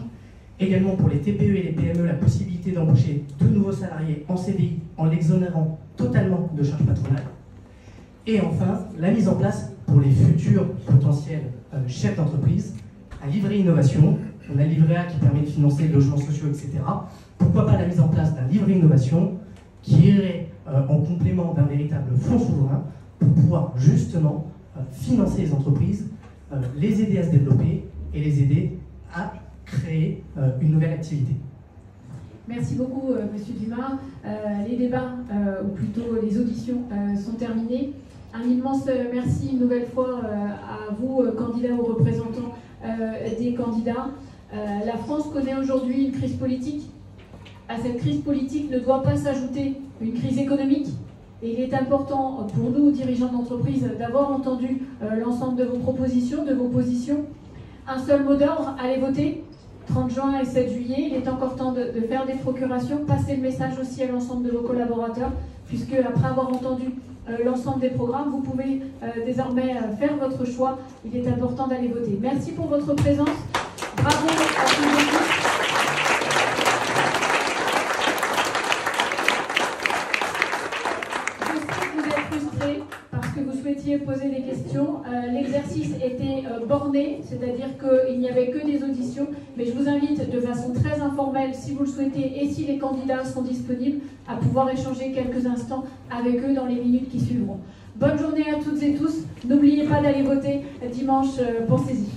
Également pour les TPE et les PME, la possibilité d'embaucher de nouveaux salariés en CDI en l'exonérant totalement de charges patronales. Et enfin, la mise en place pour les futurs potentiels chefs d'entreprise, un livret innovation. On a le livret A qui permet de financer les logements sociaux, etc. Pourquoi pas la mise en place d'un livret innovation qui irait en complément d'un véritable fonds souverain pour pouvoir justement financer les entreprises, les aider à se développer et les aider à créer une nouvelle activité. Merci beaucoup, Monsieur Dumas. Les débats, ou plutôt les auditions, sont terminés. Un immense merci une nouvelle fois à vous, candidats ou représentants des candidats. La France connaît aujourd'hui une crise politique. À cette crise politique ne doit pas s'ajouter une crise économique. Et il est important pour nous, dirigeants d'entreprise, d'avoir entendu l'ensemble de vos propositions, de vos positions. Un seul mot d'ordre, allez voter. 30 juin et 7 juillet, il est encore temps de faire des procurations. Passez le message aussi à l'ensemble de vos collaborateurs, puisque après avoir entendu l'ensemble des programmes, vous pouvez désormais faire votre choix. Il est important d'aller voter. Merci pour votre présence. Bravo à tous et tous. Je sais que vous êtes frustrés parce que vous souhaitiez poser des questions. L'exercice était borné, c'est-à-dire qu'il n'y avait que des auditions, mais je vous invite de façon très informelle, si vous le souhaitez et si les candidats sont disponibles, à pouvoir échanger quelques instants avec eux dans les minutes qui suivront. Bonne journée à toutes et tous. N'oubliez pas d'aller voter dimanche, pensez-y.